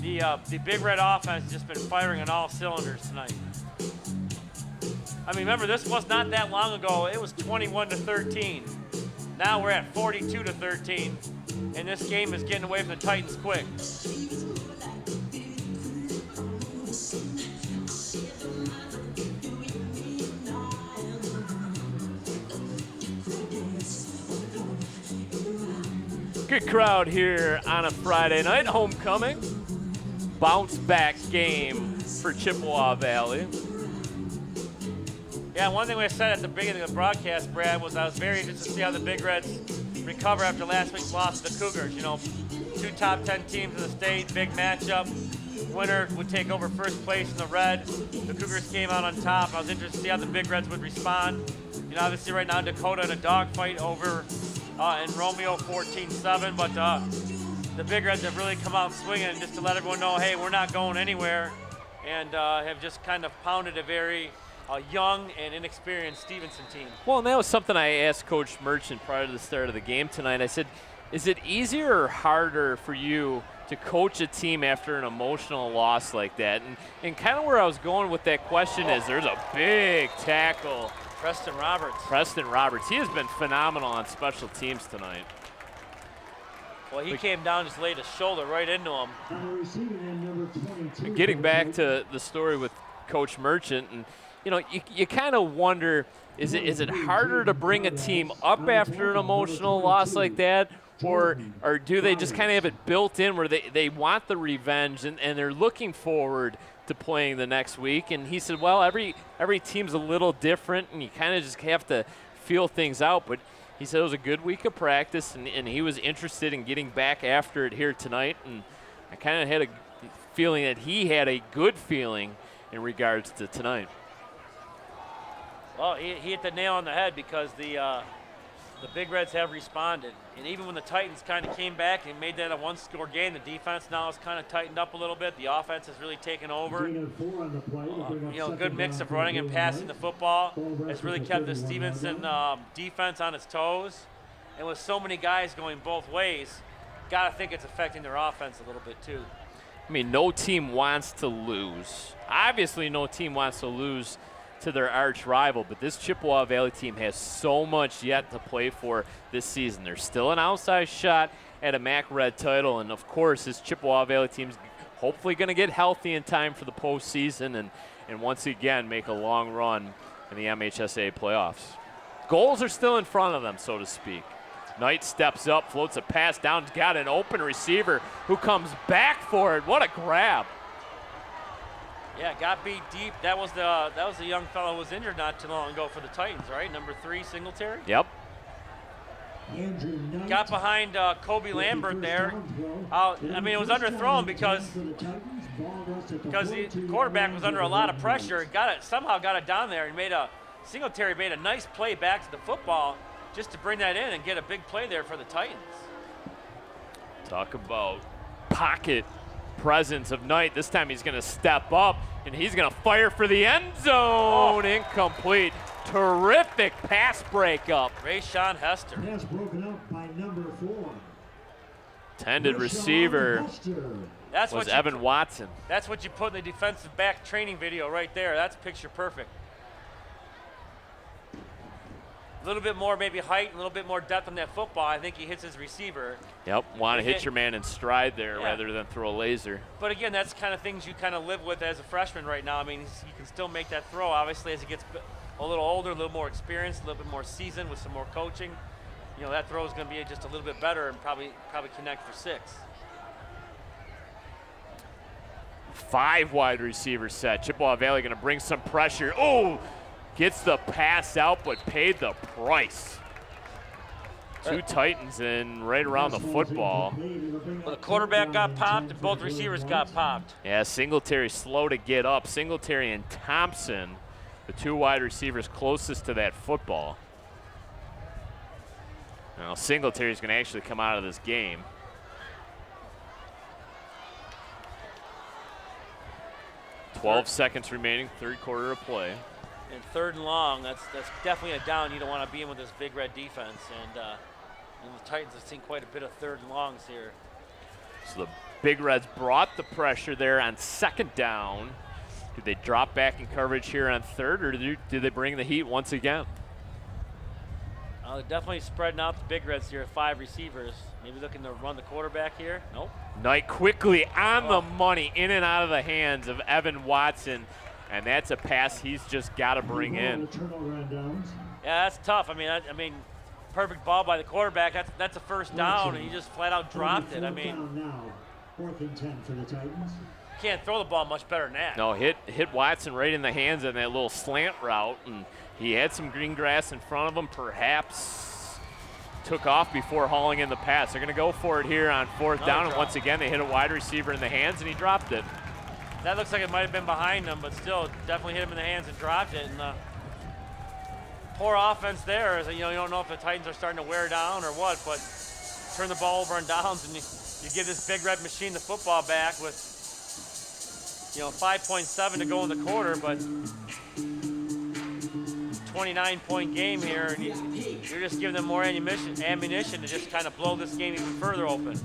the Big Red offense has just been firing on all cylinders tonight. I mean, remember, this was not that long ago. It was 21-13. Now we're at 42-13, and this game is getting away from the Titans quick. Good crowd here on a Friday night. Homecoming. Bounce back game for Chippewa Valley. Yeah, one thing we said at the beginning of the broadcast, Brad, was I was very interested to see how the Big Reds recover after last week's loss to the Cougars. You know, 2 top 10 teams in the state, big matchup. Winner would take over first place in the red. The Cougars came out on top. I was interested to see how the Big Reds would respond. You know, obviously right now Dakota in a dogfight over in Romeo 14-7, but the Big Reds have really come out swinging just to let everyone know, hey, we're not going anywhere, and have just kind of pounded a very young and inexperienced Stevenson team. Well, and that was something I asked Coach Merchant prior to the start of the game tonight. I said, is it easier or harder for you to coach a team after an emotional loss like that? And kind of where I was going with that question is there's a big tackle. Preston Roberts. Preston Roberts. He has been phenomenal on special teams tonight. Well, he came down, just laid his shoulder right into him. Getting back to the story with Coach Merchant, and you know, you kind of wonder, is it harder to bring a team up after an emotional loss like that, or do they just kind of have it built in where they want the revenge and they're looking forward to playing the next week? And he said, well, every team's a little different, and you kind of just have to feel things out. But he said it was a good week of practice, and he was interested in getting back after it here tonight. And I kind of had a feeling that he had a good feeling in regards to tonight. Well, he hit the nail on the head because the Big Reds have responded. And even when the Titans kind of came back and made that a one-score game, the defense now has kind of tightened up a little bit. The offense has really taken over. You know, good mix of running and passing the football has really kept the Stevenson defense on its toes. And with so many guys going both ways, got to think it's affecting their offense a little bit too. I mean, no team wants to lose. Obviously, no team wants to lose to their arch rival, but this Chippewa Valley team has so much yet to play for this season. There's still an outside shot at a MAC Red title, and of course, this Chippewa Valley team's hopefully going to get healthy in time for the postseason and once again make a long run in the MHSA playoffs. Goals are still in front of them, so to speak. Knight steps up, floats a pass down, got an open receiver who comes back for it. What a grab. Yeah, got beat deep. That was the young fellow who was injured not too long ago for the Titans, right? Number 3, Singletary. Yep. Got behind Kobe Lambert there. I mean, it was underthrown because the quarterback was under a lot of pressure. Somehow got it down there and Singletary made a nice play back to the football just to bring that in and get a big play there for the Titans. Talk about pocket presence of Knight. This time he's going to step up and he's going to fire for the end zone. Incomplete. Terrific pass breakup. Rayshawn Hester. Pass broken up by number 4. Intended receiver was Evan Watson. That's what you put in the defensive back training video right there. That's picture perfect. A little bit more maybe height, a little bit more depth on that football. I think he hits his receiver. Yep, want to hit your man in stride there Yeah. rather than throw a laser. But again, that's kind of things you kind of live with as a freshman right now. I mean, he can still make that throw. Obviously, as he gets a little older, a little more experienced, a little bit more seasoned with some more coaching, you know, that throw is going to be just a little bit better and probably connect for 6. 5 wide receiver set. Chippewa Valley going to bring some pressure. Oh, gets the pass out, but paid the price. 2 Titans in right around the football. Well, the quarterback got popped and both receivers got popped. Yeah, Singletary slow to get up. Singletary and Thompson, the 2 wide receivers closest to that football. Now Singletary is going to actually come out of this game. "12 seconds remaining, 3rd quarter of play. And 3rd and long, that's definitely a down you don't want to be in with this Big Red defense. And the Titans have seen quite a bit of 3rd and longs here. So the Big Reds brought the pressure there on 2nd down. Do they drop back in coverage here on 3rd, or do they bring the heat once again? They're definitely spreading out the Big Reds here, 5 receivers. Maybe looking to run the quarterback here. Nope. Knight quickly on the money, in and out of the hands of Evan Watson. And that's a pass he's just got to bring in. Yeah, that's tough. I mean, perfect ball by the quarterback. That's a 1st down, and he just flat out dropped it. I mean, 4th and 10 for the Titans. Can't throw the ball much better than that. No, hit Watson right in the hands on that little slant route, and he had some green grass in front of him, perhaps took off before hauling in the pass. They're going to go for it here on 4th down, and once again they hit a wide receiver in the hands, and he dropped it. That looks like it might have been behind him, but still definitely hit him in the hands and dropped it. And poor offense there. As you don't know if the Titans are starting to wear down or what, but turn the ball over on downs, and you give this Big Red machine the football back with 5.7 to go in the quarter, but 29-point game here, and you're just giving them more ammunition to just kind of blow this game even further open.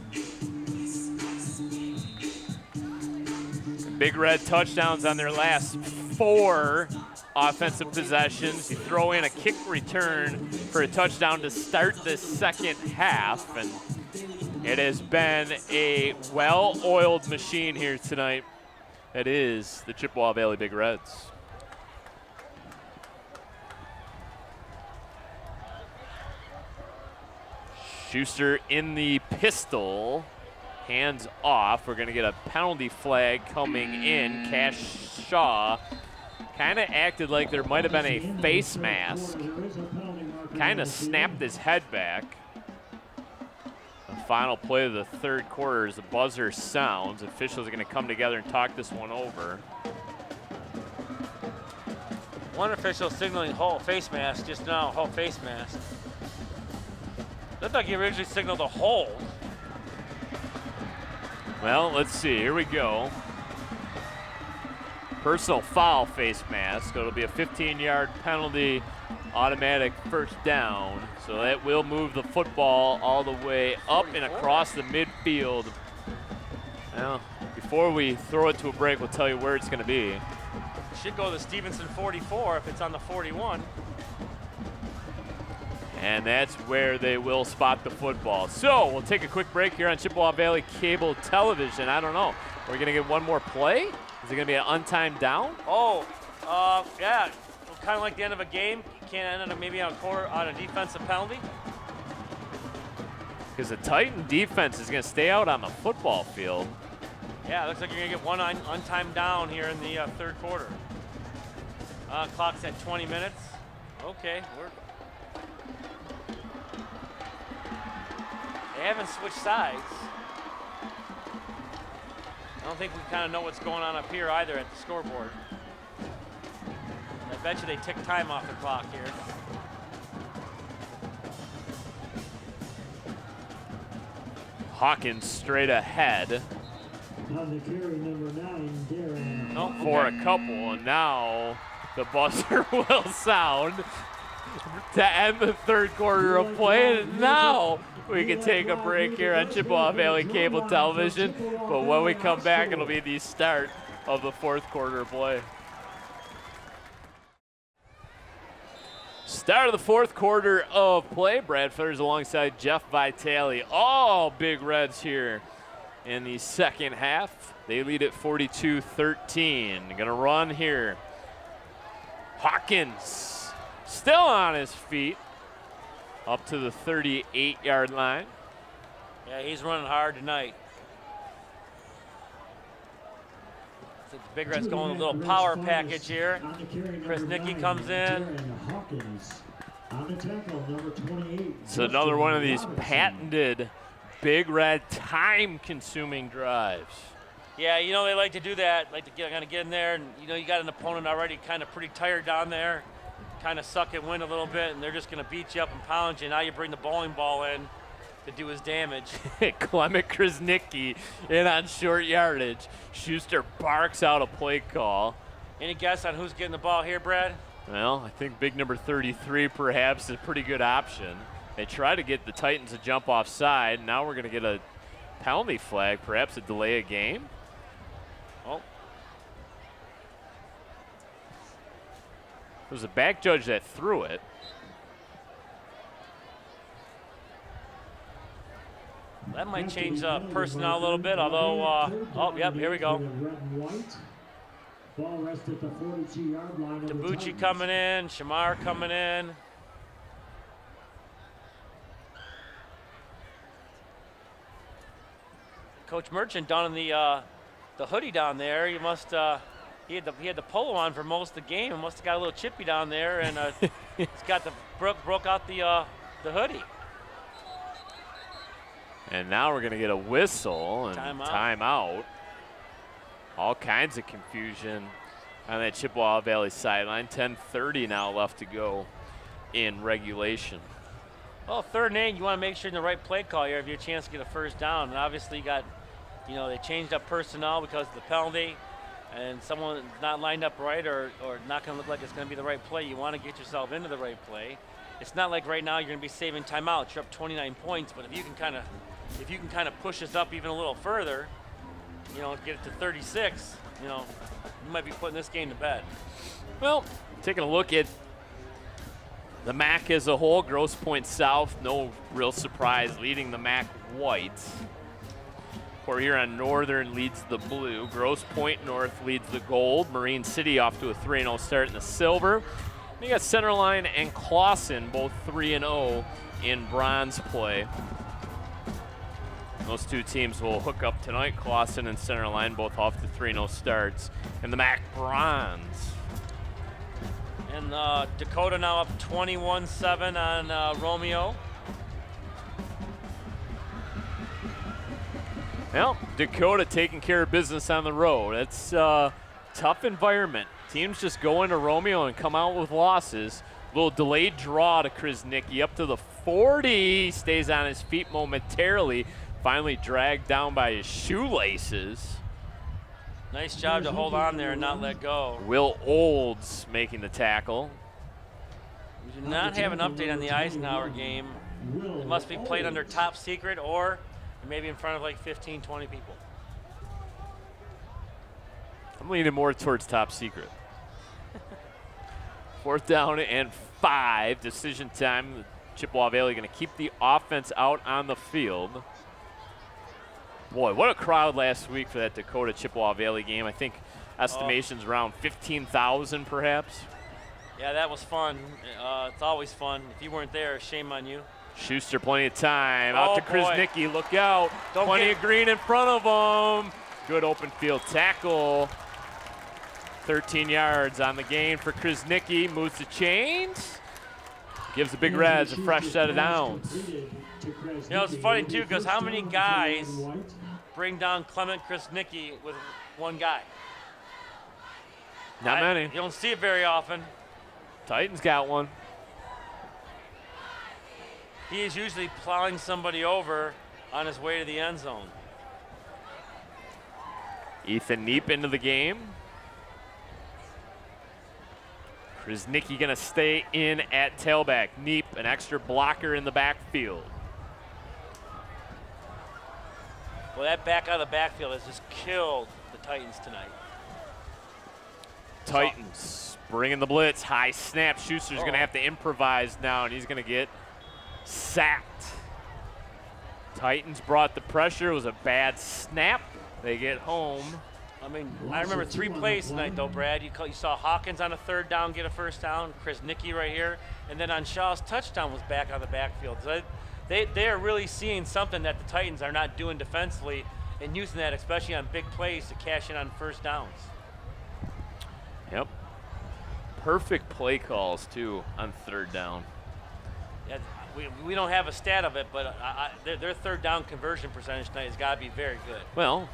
Big Red touchdowns on their last 4 offensive possessions. You throw in a kick return for a touchdown to start this 2nd half, and it has been a well-oiled machine here tonight. That is the Chippewa Valley Big Reds. Schuster in the pistol. Hands off. We're going to get a penalty flag coming in. Cash Shaw kind of acted like there might have been a face mask. Kind of snapped his head back. The final play of the 3rd quarter as the buzzer sounds. Officials are going to come together and talk this one over. One official signaling whole face mask just now, whole face mask. Looked like he originally signaled a hold. Well, let's see. Here we go. Personal foul face mask. It'll be a 15-yard penalty, automatic 1st down. So that will move the football all the way up and across the midfield. Well, before we throw it to a break, we'll tell you where it's going to be. Should go to Stevenson 44 if it's on the 41. And that's where they will spot the football. So we'll take a quick break here on Chippewa Valley Cable Television. I don't know. Are we going to get one more play? Is it going to be an untimed down? Oh, yeah. Kind of like the end of a game. You can't end it maybe on a defensive penalty. Because the Titan defense is going to stay out on the football field. Yeah, it looks like you're going to get one untimed down here in the 3rd quarter. Clock's at 20 minutes. Okay, they haven't switched sides. I don't think we kind of know what's going on up here either at the scoreboard. I bet you they tick time off the clock here. Hawkins straight ahead. On the carry, number 9, Darren. Oh, for a couple, and now the buzzer will sound to end the 3rd quarter of play. And now we can take a break here on Chippewa Valley Cable Television. But when we come back, it'll be the start of the 4th quarter of play. Start of the fourth quarter of play. Brad Feathers alongside Jeff Vitale. All Big Reds here in the second half. They lead at 42-13. Gonna run here. Hawkins still on his feet. Up to the 38-yard line. Yeah, he's running hard tonight. The Big Red's going a little power package here. Chris Nicky comes in. It's another one of these patented Big Red time-consuming drives. Yeah, you know they like to do that. Like to kind of get in there, and you know you got an opponent already kind of pretty tired down there, kind of suck and win a little bit, and they're just going to beat you up and pound you. Now you bring the bowling ball in to do his damage. Clement Krasnicki in on short yardage. Schuster barks out a play call. Any guess on who's getting the ball here, Brad? Well, I think big number 33 perhaps is a pretty good option. They try to get the Titans to jump offside. Now we're going to get a penalty flag, perhaps a delay of game. Oh. It was a back judge that threw it. That might change personnel a little bit, although, oh, yep, here we go. Debucci coming in, Shamar coming in. Coach Merchant down in the hoodie down there, he must, he had the polo on for most of the game and must have got a little chippy down there, and he's got the broke out the hoodie. And now we're going to get a whistle and timeout. All kinds of confusion on that Chippewa Valley sideline. 10:30 now left to go in regulation. Well, 3rd and 8, you want to make sure you're in the right play call here if you have a chance to get a first down. And obviously you got, you know, they changed up personnel because of the penalty, and someone's not lined up right or not going to look like it's going to be the right play. You want to get yourself into the right play. It's not like right now you're going to be saving timeouts. You're up 29 points, but if you can kind of push us up even a little further, you know, get it to 36, you know, you might be putting this game to bed. Well, taking a look at the MAC as a whole, Grosse Pointe South, no real surprise, leading the MAC white. Port Huron Northern leads the blue. Grosse Pointe North leads the gold. Marine City off to a 3-0 start in the silver. You got Centerline and Clawson, both 3-0 in bronze play. Those two teams will hook up tonight. Clawson and Centerline both off to 3-0 starts. And the MAC bronze. And Dakota now up 21-7 on Romeo. Well, Dakota taking care of business on the road. It's a tough environment. Teams just go into Romeo and come out with losses. Little delayed draw to Krasnicki up to the 40. Stays on his feet momentarily. Finally dragged down by his shoelaces. Nice job to hold on there and not let go. Will Olds making the tackle. We do not have an update on the Eisenhower game. It must be played under top secret or maybe in front of like 15, 20 people. I'm leaning more towards top secret. 4th down and 5. Decision time. Chippewa Valley going to keep the offense out on the field. Boy, what a crowd last week for that Dakota Chippewa Valley game. I think estimations around 15,000 perhaps. Yeah, that was fun. It's always fun. If you weren't there, shame on you. Schuster, plenty of time. Out to Krasnicki. Look out. Don't plenty of green in front of him. Good open field tackle. 13 yards on the gain for Krasnicki. Moves the chains. Gives the Big Reds a fresh set of downs. You know, it's funny, too, because how many guys bring down Clement Krasnicki with one guy? Not many. You don't see it very often. Titans got one. He is usually plowing somebody over on his way to the end zone. Ethan Neep into the game. Krasnicki going to stay in at tailback. Neep, an extra blocker in the backfield. Well, that back out of the backfield has just killed the Titans tonight. Titans bringing the blitz. High snap. Schuster's going to have to improvise now, and he's going to get sacked. Titans brought the pressure. It was a bad snap. They get home. I mean, I remember 3 plays tonight, though, Brad. You saw Hawkins on a 3rd down get a 1st down, Chris Nicky right here, and then on Shaw's touchdown was back on the backfield. So they are really seeing something that the Titans are not doing defensively and using that, especially on big plays, to cash in on 1st downs. Yep. Perfect play calls, too, on 3rd down. Yeah, we don't have a stat of it, but their 3rd down conversion percentage tonight has got to be very good. Well,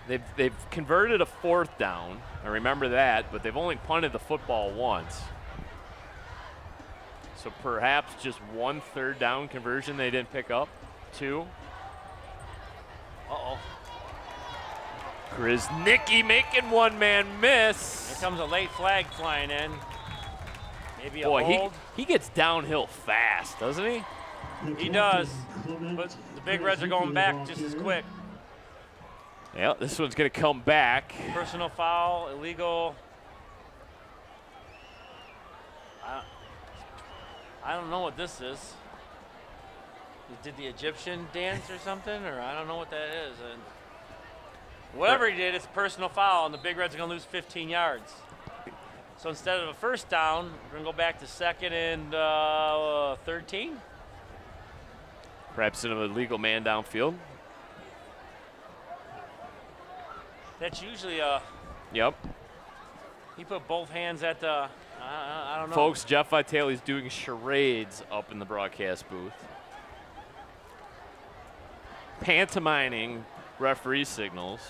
they've converted a 4th down. I remember that, but they've only punted the football once. So perhaps just 1 3rd down conversion they didn't pick up. 2. Uh-oh. Nicky making one-man miss. Here comes a late flag flying in. Maybe a Boy, hold. he gets downhill fast, doesn't he? He does, but the Big Reds are going back just as quick. Yeah, this one's going to come back. Personal foul, illegal. I don't know what this is. He did the Egyptian dance or something, or I don't know what that is. And whatever he did, it's a personal foul, and the Big Reds are going to lose 15 yards. So instead of a 1st down, we're going to go back to 2nd and 13. Perhaps an illegal man downfield. That's usually Yep. he put both hands at the, I don't know. Folks, Jeff Vitale's doing charades up in the broadcast booth. Pantomiming referee signals.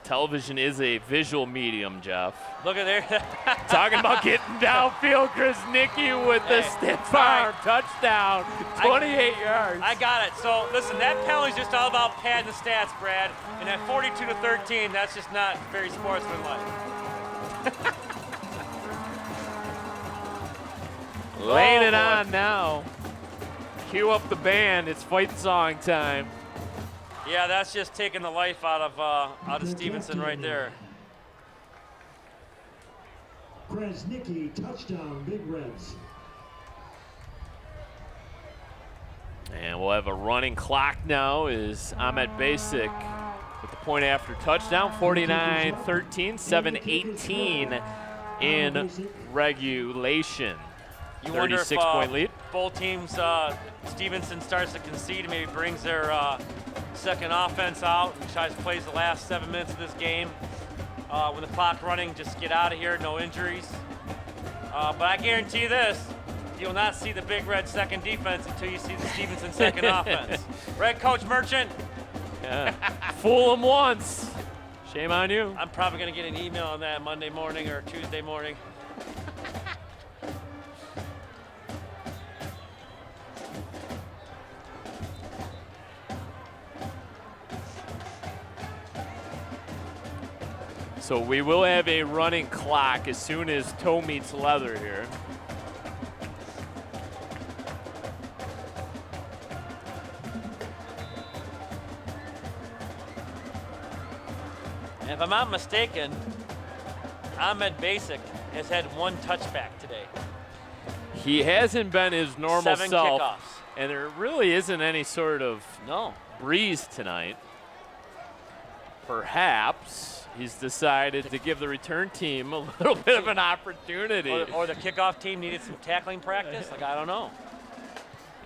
Television is a visual medium, Jeff. Look at there. Talking about getting downfield, Chris Nicky with the stiff arm touchdown, 28 yards. I got it. So listen, that penalty's just all about padding the stats, Brad. And at 42-13, that's just not very sportsmanlike. Laying it on now. Cue up the band. It's fight song time. Yeah, that's just taking the life out of Stevenson right there. Nicky, touchdown, Big Reds. And we'll have a running clock now as Ahmed Basic with the point after touchdown, 49-13, 7-18 in regulation. You wonder if 36-point lead. Both teams, Stevenson starts to concede, maybe brings their second offense out and tries to play the last 7 minutes of this game. With the clock running, just get out of here, no injuries. But I guarantee you this, you'll not see the Big Red second defense until you see the Stevenson second offense. Right, Coach Merchant? Yeah. Fool them once. Shame on you. I'm probably going to get an email on that Monday morning or Tuesday morning. So we will have a running clock as soon as toe meets leather here. And if I'm not mistaken, Ahmed Basic has had 1 touchback today. He hasn't been his normal 7 self. kickoffs. And there really isn't any sort of No. breeze tonight. Perhaps he's decided to give the return team a little bit of an opportunity. Or the kickoff team needed some tackling practice. Like, I don't know.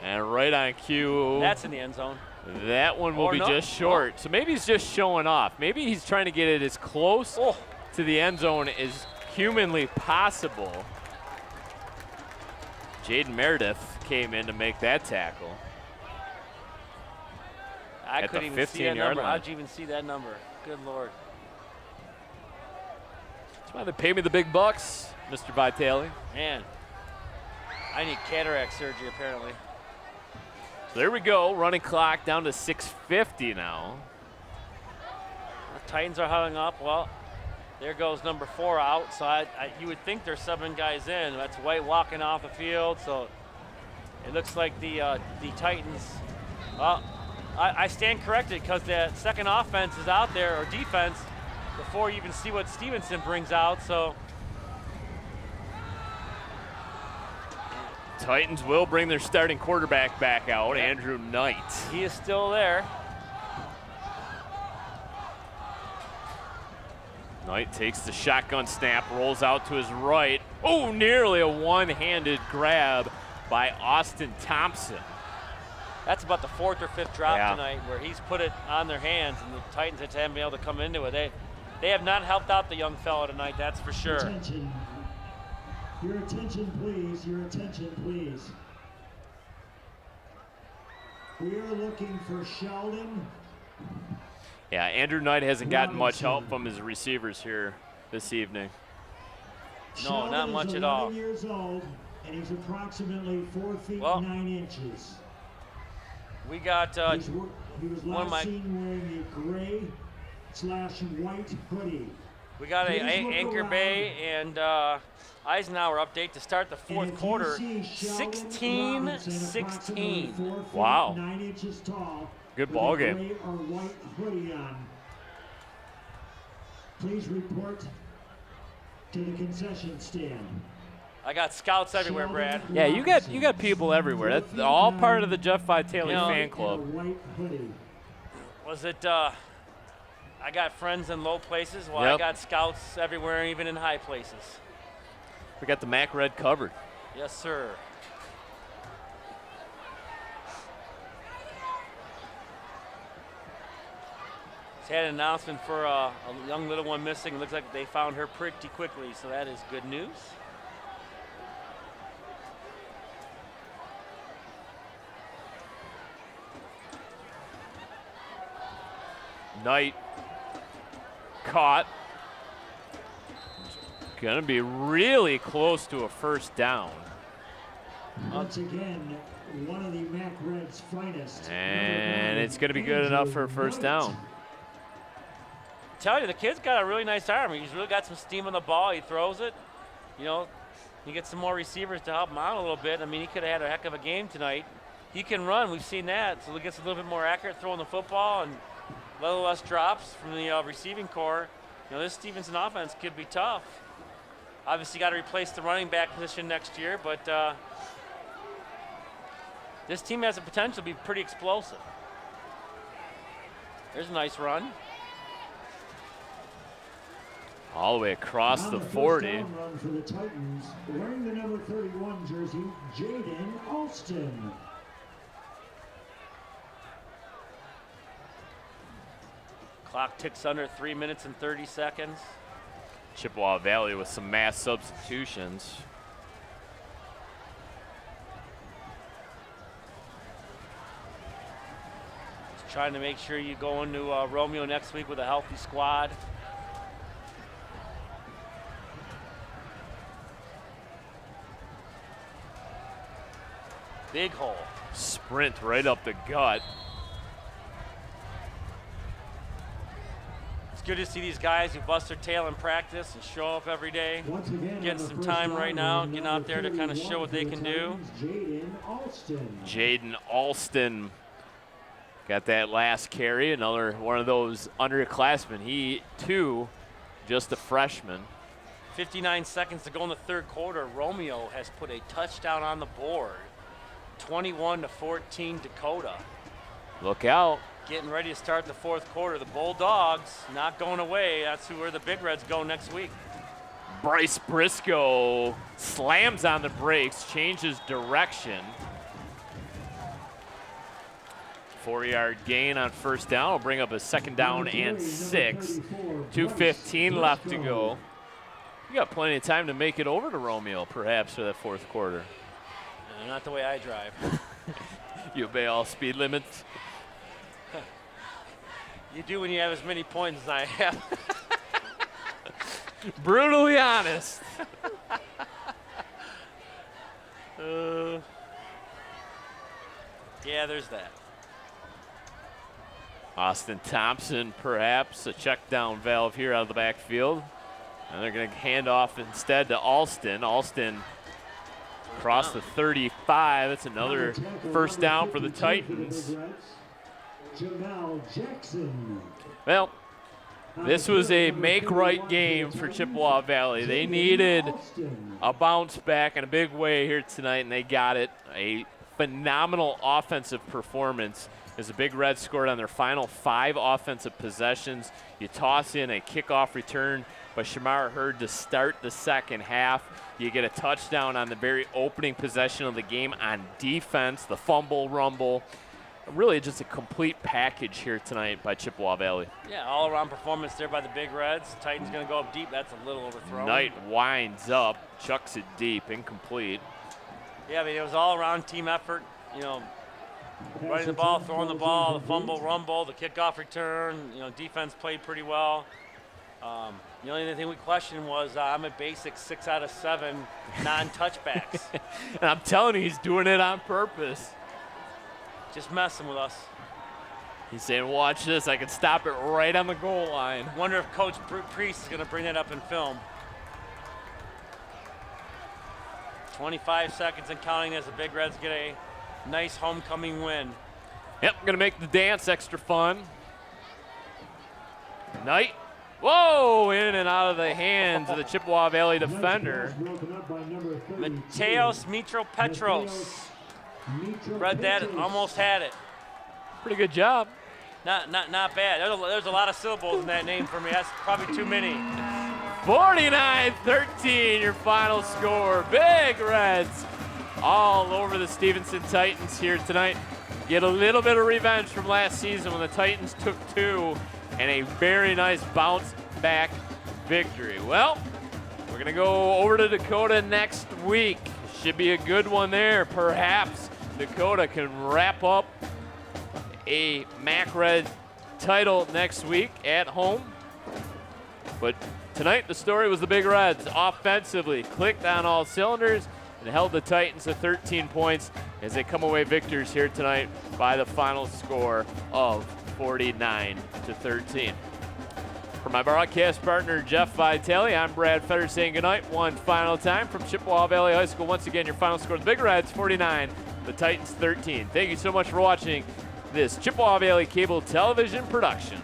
And right on cue. That's in the end zone. That one will Or be no. just short. So maybe he's just showing off. Maybe he's trying to get it as close to the end zone as humanly possible. Jaden Meredith came in to make that tackle. I At couldn't the even see that 15-yard number. line. How'd you even see that number? Good Lord. That's why they pay me the big bucks, Mr. Vitale. Man, I need cataract surgery apparently. So there we go. Running clock down to 6:50 now. The Titans are huddling up. Well, there goes number 4 out. So you would think they're subbing guys in. That's White walking off the field. So it looks like the Titans. I stand corrected because the second offense is out there, or defense, before you even see what Stevenson brings out. So Titans will bring their starting quarterback back out, Yep. Andrew Knight. he is still there. Knight takes the shotgun snap, rolls out to his right. Oh, nearly a one-handed grab by Austin Thompson. That's about the 4th or 5th drop Yeah. tonight where he's put it on their hands, and the Titans just haven't been able to come into it. They have not helped out the young fella tonight, that's for sure. Attention. Your attention, please. Your attention, please. We are looking for Sheldon. Yeah, Andrew Knight hasn't gotten much help from his receivers here this evening. No, Sheldon not is much at 11 all. years old, and he's approximately 4 feet Well, 9 inches. We got He was one of last my- seen wearing a gray/white hoodie. we got a Please look Anchor around. Bay and Eisenhower update to start the And 4th if you quarter. see Sheldon 16-16. Robinson, approximately 4 feet Wow. 9 inches tall, Good with ball a game. gray or white hoodie on, please report to the concession stand. I got scouts everywhere, Brad. Yeah, you got people everywhere. That's all part of the Jeff Vitale You know, fan And a club. white hoodie. Was it, I got friends in low places. Well, I Yep. got scouts everywhere, even in high places. We got the Mac Red covered. Yes, sir. Just had an announcement for a young little one missing. It looks like they found her pretty quickly, so that is good news. Knight caught. Gonna be really close to a first down. Once again, one of the Mac Red's finest. And it's gonna be good enough for a first down. Tell you, the kid's got a really nice arm. He's really got some steam on the ball. He throws it. You know, he gets some more receivers to help him out a little bit. I mean, he could have had a heck of a game tonight. He can run. We've seen that. So he gets a little bit more accurate throwing the football and a little less drops from the receiving core. You know, this Stevenson offense could be tough. Obviously, got to replace the running back position next year, but this team has the potential to be pretty explosive. There's a nice run. All the way across On the first 40. down run for the Titans, wearing the number 31 jersey, Jaden Alston. Clock ticks under 3 minutes and 30 seconds. Chippewa Valley with some mass substitutions. Just trying to make sure you go into Romeo next week with a healthy squad. Big hole. Sprint right up the gut. It's good to see these guys who bust their tail in practice and show up every day. Once again, Getting on the some first time down right now, run, getting number out there to kind of 31 show what they for the can do. Titans, Jaden Alston. Jaden Alston got that last carry. Another one of those underclassmen. He, too, just a freshman. 59 seconds to go in the third quarter. Romeo has put a touchdown on the board. 21-14 Dakota. Look out. Getting ready to start the fourth quarter. The Bulldogs not going away. That's where the Big Reds go next week. Bryce Briscoe slams on the brakes, changes direction. 4-yard gain on first down will bring up a second down and 6. 2:15 left to go. You got plenty of time to make it over to Romeo, perhaps, for that fourth quarter. Not the way I drive. You obey all speed limits. You do when you have as many points as I have. Brutally honest. Yeah, there's that. Austin Thompson, perhaps, a check down valve here out of the backfield. And they're going to hand off instead to Alston. Alston across the 35. That's another first down for the Titans. Jamal Jackson. Well, This was a make-right game for Chippewa Valley. They needed a bounce back in a big way here tonight, and they got it. A phenomenal offensive performance as the Big Reds scored on their final 5 offensive possessions. You toss in a kickoff return by Shamar Hurd to start the second half. You get a touchdown on the very opening possession of the game on defense, the fumble rumble. Really just a complete package here tonight by Chippewa Valley. Yeah, all-around performance there by the Big Reds. Titans going to go up deep. That's a little overthrown. Knight winds up, chucks it deep, incomplete. Yeah, I mean, it was all-around team effort. You know, running the ball, throwing the ball, the fumble, rumble, the kickoff return. You know, defense played pretty well. The only thing we questioned was I'm a basic 6 out of 7 non-touchbacks. And I'm telling you, he's doing it on purpose. Just messing with us. He's saying, watch this, I can stop it right on the goal line. Wonder if Coach Priest is going to bring that up in film. 25 seconds and counting as the Big Reds get a nice homecoming win. Yep, going to make the dance extra fun. Knight. Whoa, in and out of the hands of the Chippewa Valley defender. Mateos Mitropetros. Read that, almost had it. Pretty good job. Not bad. There's a lot of syllables in that name for me. That's probably too many. 49-13, your final score. Big Reds all over the Stevenson Titans here tonight. Get a little bit of revenge from last season when the Titans took 2 and a very nice bounce back victory. Well, we're going to go over to Dakota next week. Should be a good one there. Perhaps Dakota can wrap up a MAC Red title next week at home. But tonight the story was the Big Reds offensively clicked on all cylinders and held the Titans to 13 points as they come away victors here tonight by the final score of 49-13. For my broadcast partner, Jeff Vitale, I'm Brad Fetter saying goodnight one final time from Chippewa Valley High School. Once again, your final score, the Big Reds 49, the Titans 13. Thank you so much for watching this Chippewa Valley Cable Television production.